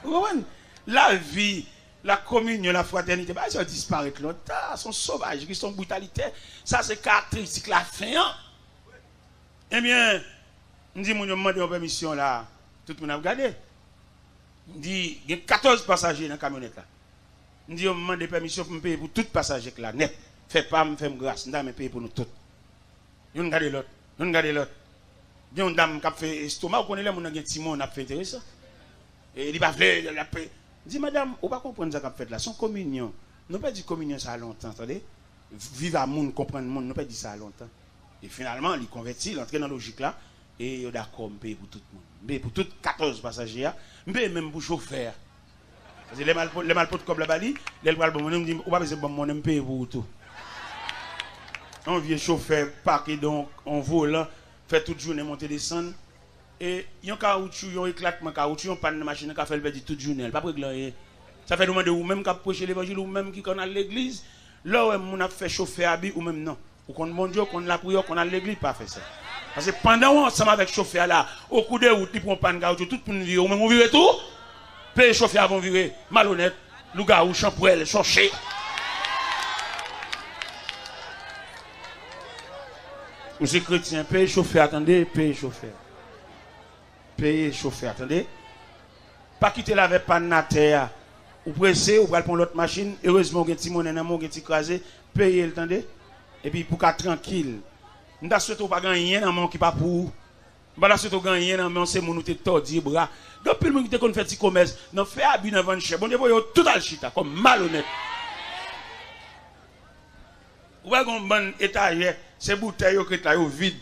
Vous comprenez? La vie, la communion, la fraternité, ça disparaît longtemps. Sont sauvages, qui sont brutalité. Ça, c'est caractéristique la fin. Eh bien, on dit, on demande une permission là. Tout le monde a regardé. On dit, il y a 14 passagers dans la camionnette là. On dit, on demande des permissions pour me payer pour tout passager là, net. Fais pas, me faire grâce, on me payer pour nous tous. On regarde l'autre, on regarde l'autre. Il y a une dame qui a fait estomac, on connaît là, on a un petit monde qui a fait intéressant. Et il va faire la paix. Dit, madame, on va comprendre ça qu'a fait là, son communion. Nous pas dit communion ça longtemps, attendez. Vivre à monde, comprendre le monde, nous pas dit ça longtemps. Et finalement, il convertit, il entre dans la logique là, et il est d'accord, on paye pour tout le monde. On paye pour tous 14 passagers, on paye même pour le chauffeur. Parce que les malpotes comme la bali, les balles bon, on me dit, on va pas bon, on aime payer pour tout. Un vieux chauffeur parqué donc en volant, fait toute journée monter descendre. Et il y a un caoutchouc, il y a un éclatement caoutchouc, un panne de machine qui fait le petit toute journée. Pas pour rien. Ça fait demander ou même qui prêcher l'évangile ou même qui connaît l'église. Là où on a fait chauffer habit ou même non. Ou qu'on mon Dieu, qu'on la prière, qu'on a l'église, pas fait ça. Parce que pendant qu'on ensemble avec chauffeur là, au coup de route, il prend panne caoutchouc, tout le monde vire, ou même on vire tout. Paye chauffeur avant virer, malhonnête, louga ou champourel, chercher. Vous êtes chrétien, paye chauffeur, attendez, paye chauffeur. Paye chauffeur, attendez. Pas quitter la avec panne na terre. Ou pressé, ou prendre l'autre machine, heureusement, vous avez un petit monnaie, vous avez un petit crasé, payez, attendez. Et puis pour qu'être tranquille. Nous ne souhaitons pas gagner dans mon qui pas pour. Nous ne souhaitons pas gagner dans mon c'est mon outil tordu bras. Depuis le monde qui fait petit commerce, nous fait habit dans vendre cher. Bon Dieu, vous tout à chita comme malhonnête. Ou avez un bon étagère, ces bouteilles qui sont vides.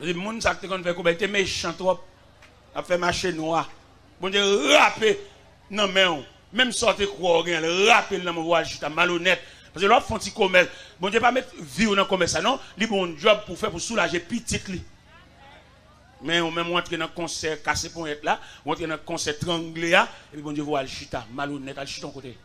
Les gens qui fait comme ils méchant trop. A fait marché noir. Bon Dieu, râper non mais même sortir quoi rien, râper dans mon voyage chita malhonnête. Parce que l'autre font petit commerce. Bon Dieu pas mettre vie dans le commerce non, li bon job pour faire pour soulager petit li. Mais on même rentrer dans le concert cassé pour être là, rentrer dans le concert tranglé et puis bon Dieu voit le chita malhonnête, al chita côté.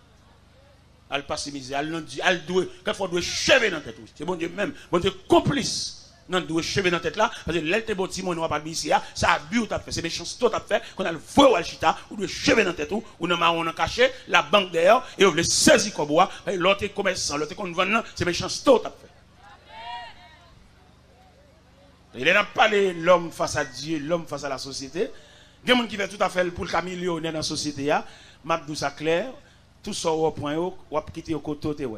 Al passe misère, al doit quelquefois doit chever dans tête. C'est bon Dieu même, bon Dieu complice. Non, doit chever dans tête là parce que l'elle te bon Timon on va pas ici ça a bu t'a fait, c'est méchanceté t'a fait qu'on a le voix al chita ou doit chever dans tête ou non marron en caché, la banque d'ailleurs et on veut saisir comme bois, l'autre commerçant, l'autre qu'on vend c'est méchanceté t'a fait. Il n'a pas parlé l'homme face à Dieu, l'homme face à la société. Il y a des gens qui fait tout à fait pour le millionnaire dans la société. Mabdou ça clair, tout ça au point haut, ou quitter au côté.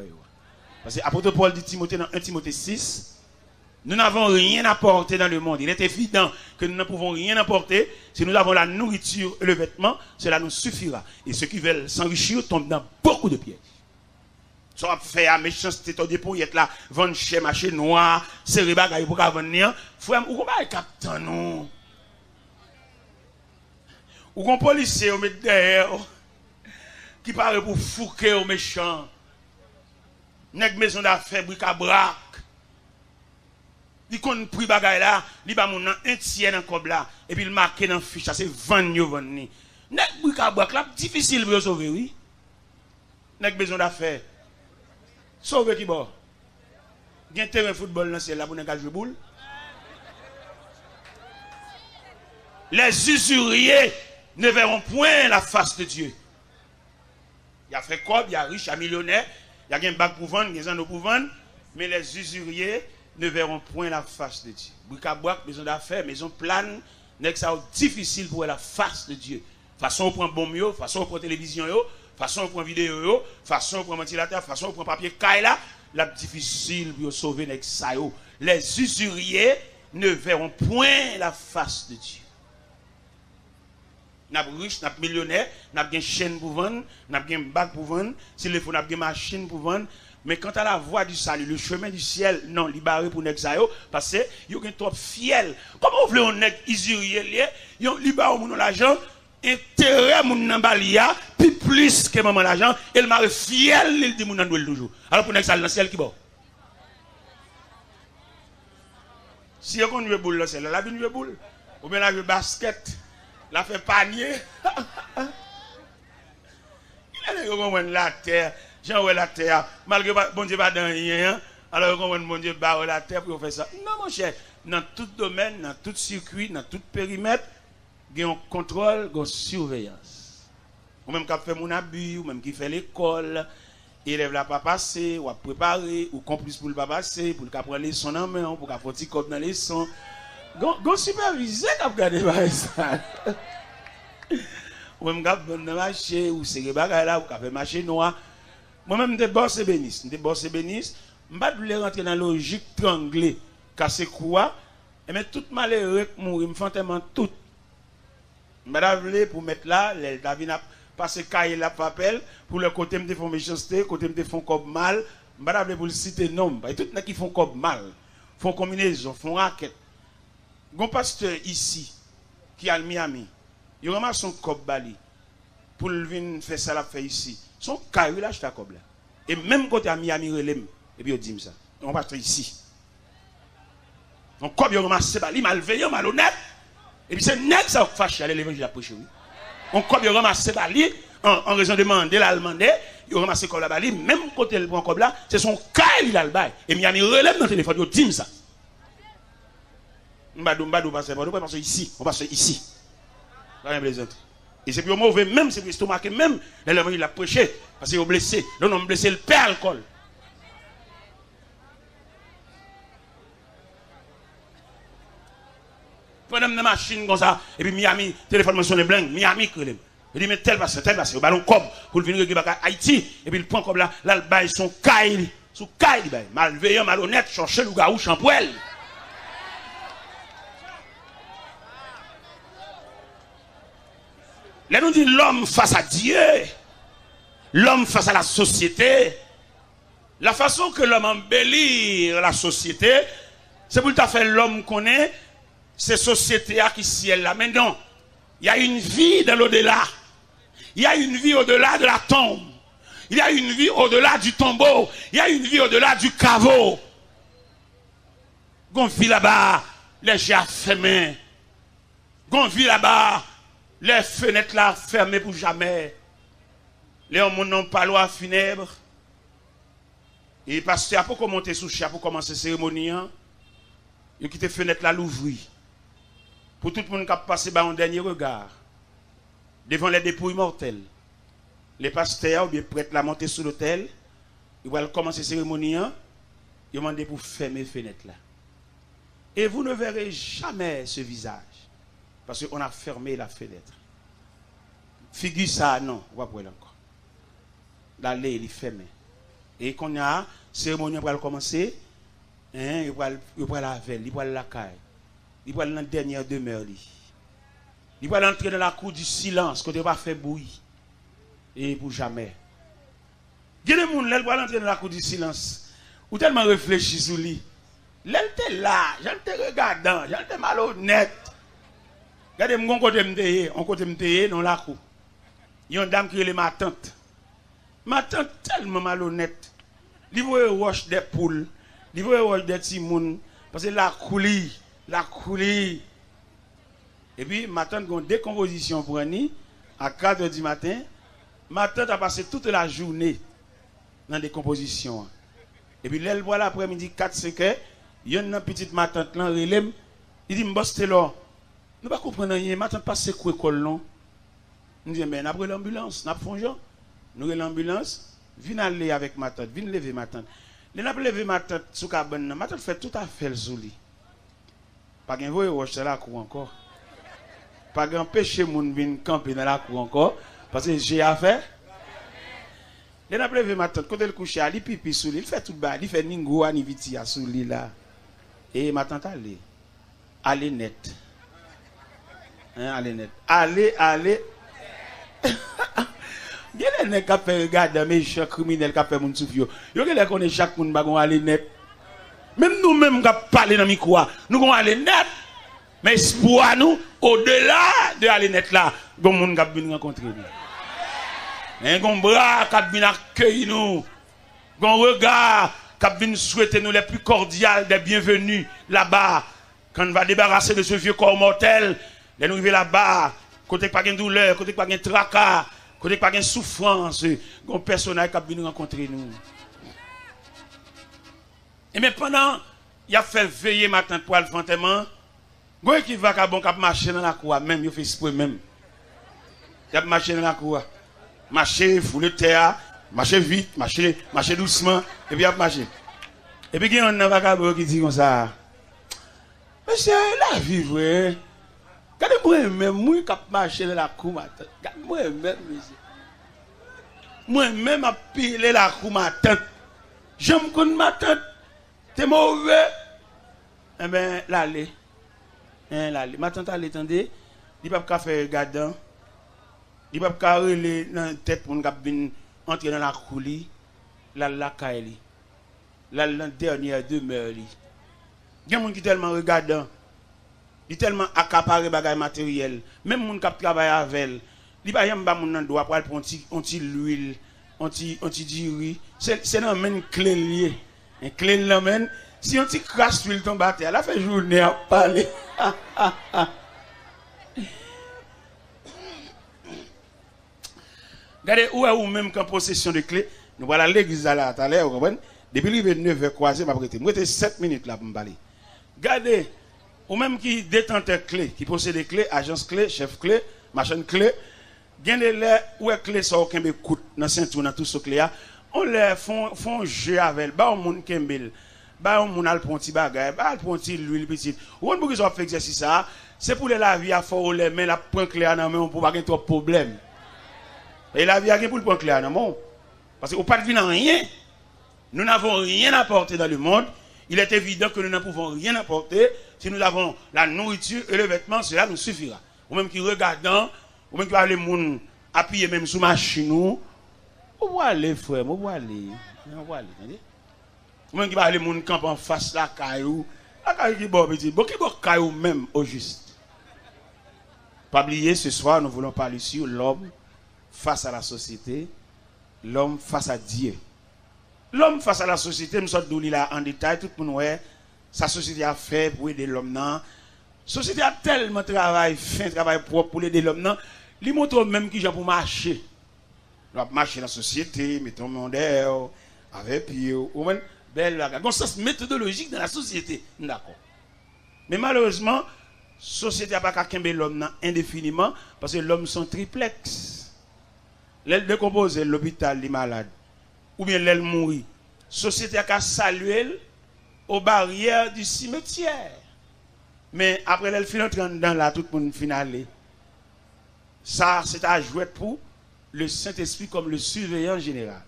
Parce que apôtre Paul dit Timothée dans 1 Timothée 6, Nous n'avons rien à porter dans le monde. Il est évident que nous ne pouvons rien apporter. Si nous avons la nourriture et le vêtement, cela nous suffira. Et ceux qui veulent s'enrichir tombent dans beaucoup de pièges. Ça va faire à méchanceté, ton dépôt, il est là, vendre chez marché noir, serrer bagaille pour venir. Frère, où est le capitaine, non? Ou un policier, on met derrière, qui parle pour fouquer aux méchants. Nèg maison d'affaires, bric-à-brac. Il connaît pris bagaille là, il va mon un tiers dans cob là et puis il marque dans fiche ça c'est vendre ni. Nèg bric-à-brac là difficile pour sauver oui. Nèg besoin d'affaires. Sauver qui bon. Gen terrain football dans c'est là pour nèg jouer boule. Les usuriers ne verront point la face de Dieu. Il y a fait cob, il y a riche, il y a millionnaire, il y a un bac pour vendre, il y a un pour vendre, mais les usuriers ne verront point la face de Dieu. Bric-à-brac, maison d'affaires, maison plane, n'est-ce pas difficile pour la face de Dieu. Façon on prend bon mieux, façon on prend télévision yo, façon on prend vidéo yo, façon on prend ventilateur, façon on prend papier caille là, la difficile pour sauver n'est-ce ça yo. Les usuriers ne verront point la face de Dieu. N'a riche, n'a millionnaire, n'a bien chaîne pour vendre, n'a bien bac pour vendre, s'il le faut n'a bien machine pour vendre. Mais quant à la voie du salut, le chemin du ciel, non, libéré pour Nexayo, parce que il y a trop fiel. Comment vous voulez on est isurier, il y a libéré mon l'argent, intérêt mon nambalia, puis plus que maman l'argent, et le mari fiel, il dit mon andouel toujours. Alors pour Nexayo, dans le ciel qui bon. Si on veut boule dans le ciel, la vie veut boule. Ou bien la veut basket, la fait panier. Il y a la terre. Jean ou la terre, malgré bon Dieu pas dans rien, alors qu'on bon Dieu barre la terre pour faire ça. Non mon cher, dans tout domaine, dans tout circuit, dans tout périmètre, il y a un contrôle, une surveillance. Ou même qui fait mon abus, ou même qui fait l'école, élève la pas passer, ou à préparer, ou complice pour le pas passer, pour le cap prendre les sons en main, pour qu'il faut petit cop dans les sons. Gon supervisé qui a regardé ça. Ou même qui a bon marché, ou c'est bagaille là, ou qui a fait marché noir. Moi-même, je bosse et bénisse. Je bosse et bénisse. Je ne vais pas rentrer dans la logique triangulée. Casser quoi? Mais tout malheureux qui mourit, je fais tellement tout. Je ne vais pas pour mettre là, les David a passé cahier la papel, pour le côté me font méchanceté, côté me font comme mal. Je ne vais pas pour le citer nom. Et tout les qui font comme mal, font combinaison, font raquette. Un pasteur ici, qui est à Miami, il ramasse son cop bali pour venir faire ça, la fait ici. Son caillou là, je comme là. Et même quand tu à Miami, relève, et puis on dit ça. On va être ici. Donc, comme il ramasse bali, malveillant, malhonnête, et puis c'est net ça qui fâche aller l'évangile à prêcher. Donc, comme il ramasse bali, en raison de demander, l'allemand, il ramasse comme la bali, même quand il prend comme là, c'est son caillou là, le bail. Et Miami relève dans le téléphone, il dit ça. On passe ici. On passe ici. Rien plaisant. Et c'est plus mauvais, même c'est l'estomac, même l'élément il a prêché, parce qu'il est blessé. L'homme a blessé, le père alcool. Prenez une machine comme ça, et puis Miami, téléphone sonne blanc, Miami, il dit, mais tel passe, au ballon comme, pour le venir à Haïti, et puis il prend comme là, là, le bail, son caille, malveillant, malhonnête, chercher le garou, champoil. Là, nous disons l'homme face à Dieu, l'homme face à la société. La façon que l'homme embellit la société, c'est pour le faire l'homme connaît ces sociétés qui ciel là. Mais non, il y a une vie dans l'au-delà. Il y a une vie au-delà de la tombe. Il y a une vie au-delà du tombeau. Il y a une vie au-delà du caveau. Gon vit là-bas, les gens fermés. Gon vit là-bas. Les fenêtres là fermées pour jamais. Les hommes n'ont pas loi funèbre. Et parce que pour monter sous chat pour commencer la cérémonie, il quitte les fenêtres là l'ouvrir. Pour tout le monde qui a passé un dernier regard devant les dépouilles mortelles. Les pasteurs ou bien prêtres la monter sur l'autel. Ils vont commencer la cérémonie. Ils vont demander pour fermer les fenêtres là. Et vous ne verrez jamais ce visage. Parce qu'on a fermé la fenêtre. Figure ça, non, on va voir encore. L'allée, il est fermé. Et qu'on a, cérémonie pour commencer, il va la veille, il va la caille. Il va dans la dernière demeure. Il va entrer dans la cour du silence, quand il va faire bruit. Et pour jamais. Il y a des gens qui vont entrer dans la cour du silence. Ou tellement réfléchi sur lui. L'elle était là, j'étais regardant, j'étais malhonnête. Regardez-moi, on côté me dans la cour. Il y a une dame qui est ma tante. Ma tante tellement malhonnête. Il veut wash des poules, il veut wash des timouns. Parce que la coulis. Et puis, ma tante a une décomposition pour elle, à 4 h du matin. Ma tante a passé toute la journée dans la décomposition. Et puis, elle voit l'après-midi 4-5 heures. Il y a une petite ma tante là, il dit, m'bosse là. Nous ne comprenons rien. Ma tante passe quoi école non? Nous disons, mais après l'ambulance, nous avons nous avons l'ambulance, viens aller avec ma tante, viens lever ma tante. Nous avons levé ma tante sous cabane, ma tante fait tout à fait le zouli. Pas qu'un voyage roche la cour encore. Pas qu'un péché moun vin camper dans la cour encore. Parce que j'ai affaire. Nous avons levé ma tante, quand elle couche, elle pipi sous lui, il fait tout bas, il fait ningo aniviti sous lui là. Et ma tante allez net. Hein, allez net. Allez. Il y a des gens qui regardent mes méchants criminels qui fait mon soufio. Il y a des gens qui chaque monde va aller net. Même nous-mêmes qui parlons dans le micro, nous allons aller net. Mais espoir nous, au-delà de aller net là, il y a des gens qui viennent rencontrer nous. Il y a des bras qui viennent accueillir nous. Il y a des regards qui viennent souhaiter nous les plus cordiales des bienvenus là-bas. Quand on va débarrasser de ce vieux corps mortel, nous arrivons là-bas, côté pas de douleur, côté pas de tracas. Côté pas de souffrance, un personnage qui a venu rencontrer nous. Et mais pendant, il a fait veiller ma tante pour le fantaiement, il qui va marcher dans la cour, même, il fait exprès même. Il a marché dans la cour. Marcher, fouler terre, marcher vite, marcher doucement, et puis il a marché. Et puis il y a un vagabond qui dit comme ça, mais c'est la vie, vrai. Regardez-moi-même, moi qui marché dans la cour, ma tante. Regardez-moi-même, monsieur. Moi-même, à piler la cour, ma tante. J'aime qu'on ma tante. T'es mauvais. Eh bien, l'aller. Ma tante allait, attendez. Il ne peut pas faire gardant. Il ne peut pas aller dans la tête pour nous entrer dans la cour. La caille. La dernière demeure. Il y a des gens qui sont tellement regardants. Il est tellement accaparé bagay matériel. Même les gens qui travaillent avec elle, il n'y a pas de gens qui doivent prendre un petit l'huile, un petit diri. C'est dans une clé liée. Une clé là même. Si on crache l'huile tombe à terre, elle a fait journée à parler. Regardez où est ou même qu'en possession de clé. Nous voilà l'église là tout à l'heure, vous comprenez? Depuis le 9 h croisé, m'a prêté. Moi, j'étais 7 minutes là pour me parler. Regardez. Ou même qui détenteur clé, qui possède des clés, agence clé, chef clé, machin clé, gagne les où est clé ça aucun coûte dans ceinture dans tout ce clé là, on les font jeu avec, ba on moun kembel, ba on moun al prend petit bagay, ba al prend petit l'huile petite. Ou on pour faire exercice ça, c'est pour la vie à fort les mains la point clé dans main pour pas avoir trop problème. Et la vie a pour le point clé dans main. Parce que au pas de venir rien. Nous n'avons rien apporté dans le monde. Il est évident que nous ne pouvons rien apporter. Si nous avons la nourriture et le vêtement, cela nous suffira. Ou même qui regardant, ou même qui va les gens appuyer même sous machine, ou va aller, frère, ou va aller. Ou même qui va les gens camper en face la caillou. La caillou qui bon petit, bon qui bon caillou même au juste. Pas oublier, ce soir, nous voulons parler sur l'homme face à la société, l'homme face à Dieu. L'homme face à la société, nous sommes là en détail, tout le monde voit, sa société a fait pour aider l'homme. La société a tellement travail, fin travail propre pour aider l'homme. Il montre même qui j'ai pour marcher. Il va marcher dans la société, mettre un monde avec pied, ou même belle la donc ça c'est méthodologique dans la société. D'accord. Mais malheureusement, la société n'a pas qu'à l'homme indéfiniment parce que l'homme sont triplex. L'aile décompose l'hôpital, les malades. Ou bien l'aile mourit. La société a qu'à saluer aux barrières du cimetière. Mais après l'aile finit dans là, tout le monde finale. Ça, c'est à jouer pour le Saint-Esprit comme le surveillant général.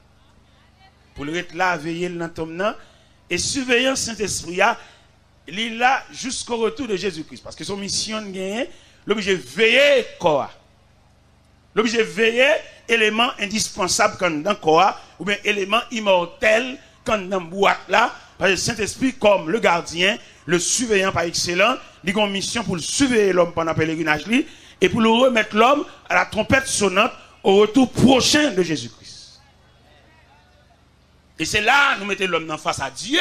Pour le être là, veiller dans le tombe, Et surveillant Saint-Esprit, il est là jusqu'au retour de Jésus-Christ. Parce que son mission gagne, l'objet veiller quoi. L'objet veiller, élément indispensable quand dans quoi, ou bien élément immortel quand dans boîte là. Parce que le Saint-Esprit, comme le gardien, le surveillant par excellence, il a une mission pour surveiller l'homme pendant le pèlerinage et pour le remettre l'homme à la trompette sonnante au retour prochain de Jésus-Christ. Et c'est là nous mettons l'homme en face à Dieu.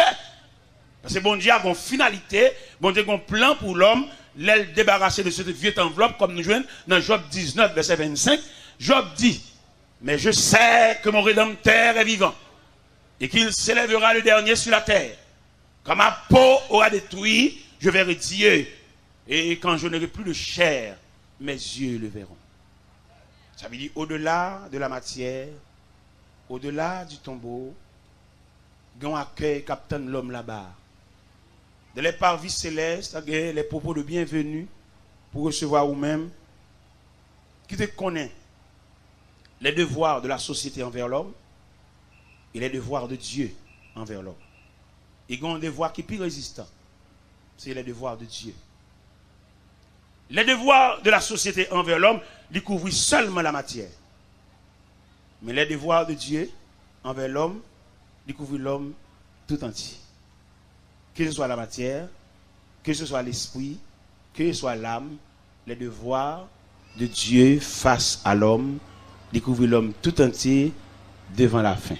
Parce que bon Dieu a une finalité, bon Dieu a un plan pour l'homme, l'aile débarrasser de cette vieille enveloppe, comme nous jouons dans Job 19, verset 25. Job dit, mais je sais que mon Rédempteur est vivant, et qu'il s'élèvera le dernier sur la terre. Quand ma peau aura détruit, je verrai Dieu, et quand je n'aurai plus de chair, mes yeux le verront. Ça veut dire, au-delà de la matière, au-delà du tombeau, il y a un accueil captain l'homme là-bas. De les parvis célestes, les propos de bienvenue pour recevoir vous-même, qui te connaît les devoirs de la société envers l'homme et les devoirs de Dieu envers l'homme. Il y a un devoir qui est plus résistant, c'est les devoirs de Dieu. Les devoirs de la société envers l'homme, ils couvrent seulement la matière. Mais les devoirs de Dieu envers l'homme, ils couvrent l'homme tout entier. Que ce soit la matière, que ce soit l'esprit, que ce soit l'âme, les devoirs de Dieu face à l'homme, découvrir l'homme tout entier devant la fin.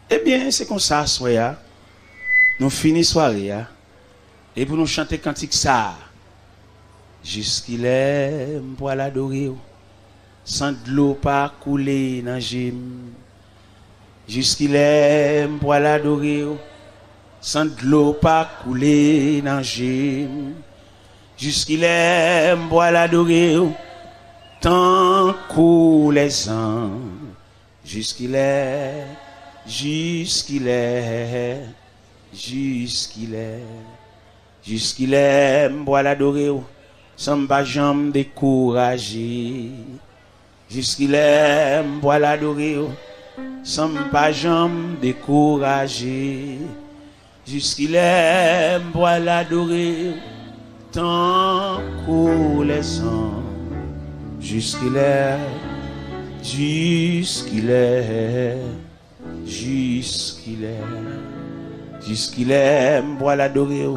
Eh bien, c'est comme ça, soya, nous finissons soirée, et pour nous chanter cantique ça, jusqu'il est pour l'adorer, sans de l'eau pas couler dans gym, jusqu'il est pour l'adorer, sans de l'eau pas couler dans gym, jusqu'il est pour l'adorer, tant coule les ans, jusqu'il est, jusqu'il est, jusqu'il est, jusqu'il est, m'bois l'adorer, sans pas jambe décourager, jusqu'il est, m'bois l'adorer, sans pas jambe décourager, jusqu'il est, m'bois l'adorer, tant coule les ans, jusqu'il est, jusqu'il est, jusqu'il est, jusqu'il est, m'bois l'adorer,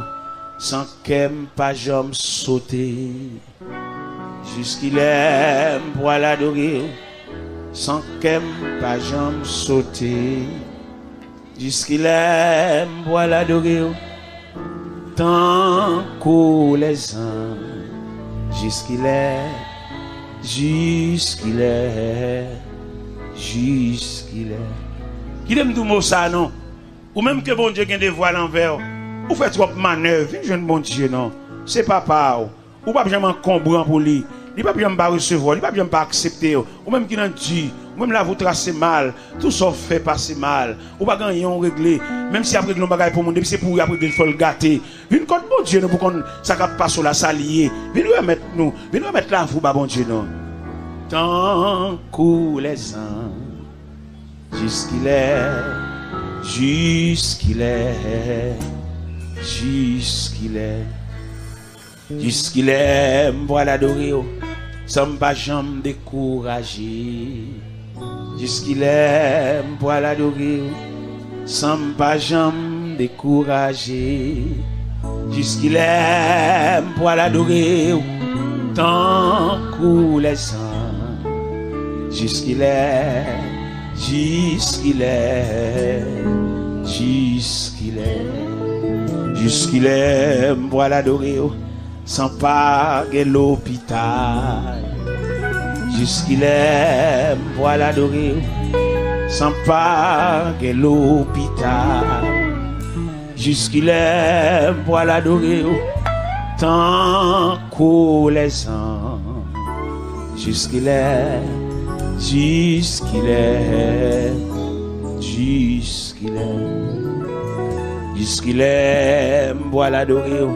sans qu'aime pas j'aime sauter, jusqu'il est, m'bois l'adorer, sans qu'aime pas j'aime sauter, jusqu'il est, m'bois l'adorer, tant qu'au les ans, jusqu'il est, jusqu'il est, jusqu'il est. Qui aime tout mot ça, non? Ou même que bon Dieu gagne des voiles envers, ou fait trop manœuvre, jeune bon Dieu, non? C'est papa, ou pas jamais encombrant pour lui, il pas jamais pas recevoir, il pas jamais pas accepter, ou même qui n'en dit, ou même là vous tracez mal, tout ça fait passer mal, ou pas gagner on régler, même si après que l'on bagaille pour mon depuis c'est pour après qu'il faut le gâter. Viens contre bon Dieu, nous pour qu'on ça cap pas sur la salier. Viens nous remettre nous, viens nous remettre là vous ba bon Dieu non. Tant coule les ans, jusqu'il est, jusqu'il est, jusqu'il est, jusqu'il est, m'voit l'adorer, sans pas jamais décourager. Jusqu'il est, m'voit l'adorer, sans pas jamais décourager. Jusqu'il est, m'voit l'adorer, tant coule les sang. Jusqu'il est, jusqu'il est, jusqu'il est, jusqu'il est, m'voit l'adorer, sans pas que l'hôpital. Jusqu'il est, m'voit l'adorer, sans pas que l'hôpital. Jusqu'il est, m'voit l'adorer, tant qu'au les ans. Jusqu'il est, jusqu'il est, jusqu'il est, jusqu'il est, m'voit l'adorer,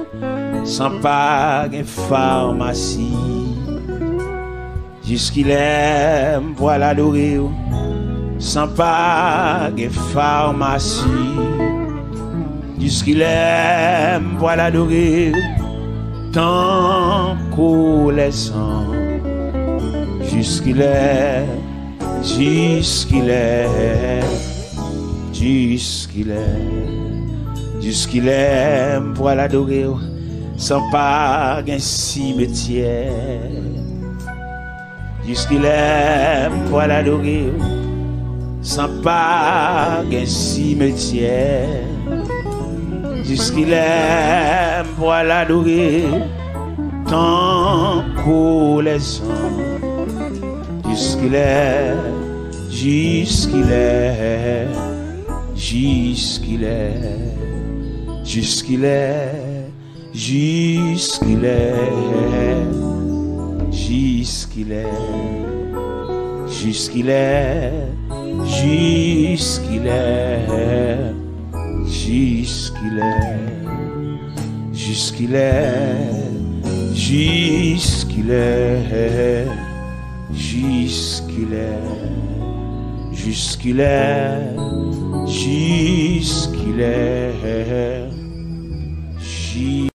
sans pas que pharmacie. Jusqu'il est, m'voit l'adorer, sans pas de pharmacie. jusqu'il aime, voilà l'adorer, tant qu'on les sent, jusqu'il est, jusqu'il est, jusqu'il est, jusqu'il aime, voilà l'adorer, sans pas un cimetière, jusqu'il aime, voilà l'adorer, sans pas un cimetière, jusqu'il aime, voilà l'adorer, tant qu'on les sent, jusqu'il est, jusqu'il est, jusqu'il est, jusqu'il est, jusqu'il est, jusqu'il est, jusqu'il est, jusqu'il est, jusqu'il est, jusqu'il est, jusqu'il est, jusqu'il est, jusqu'il est, jusqu'il est, jusqu'il est.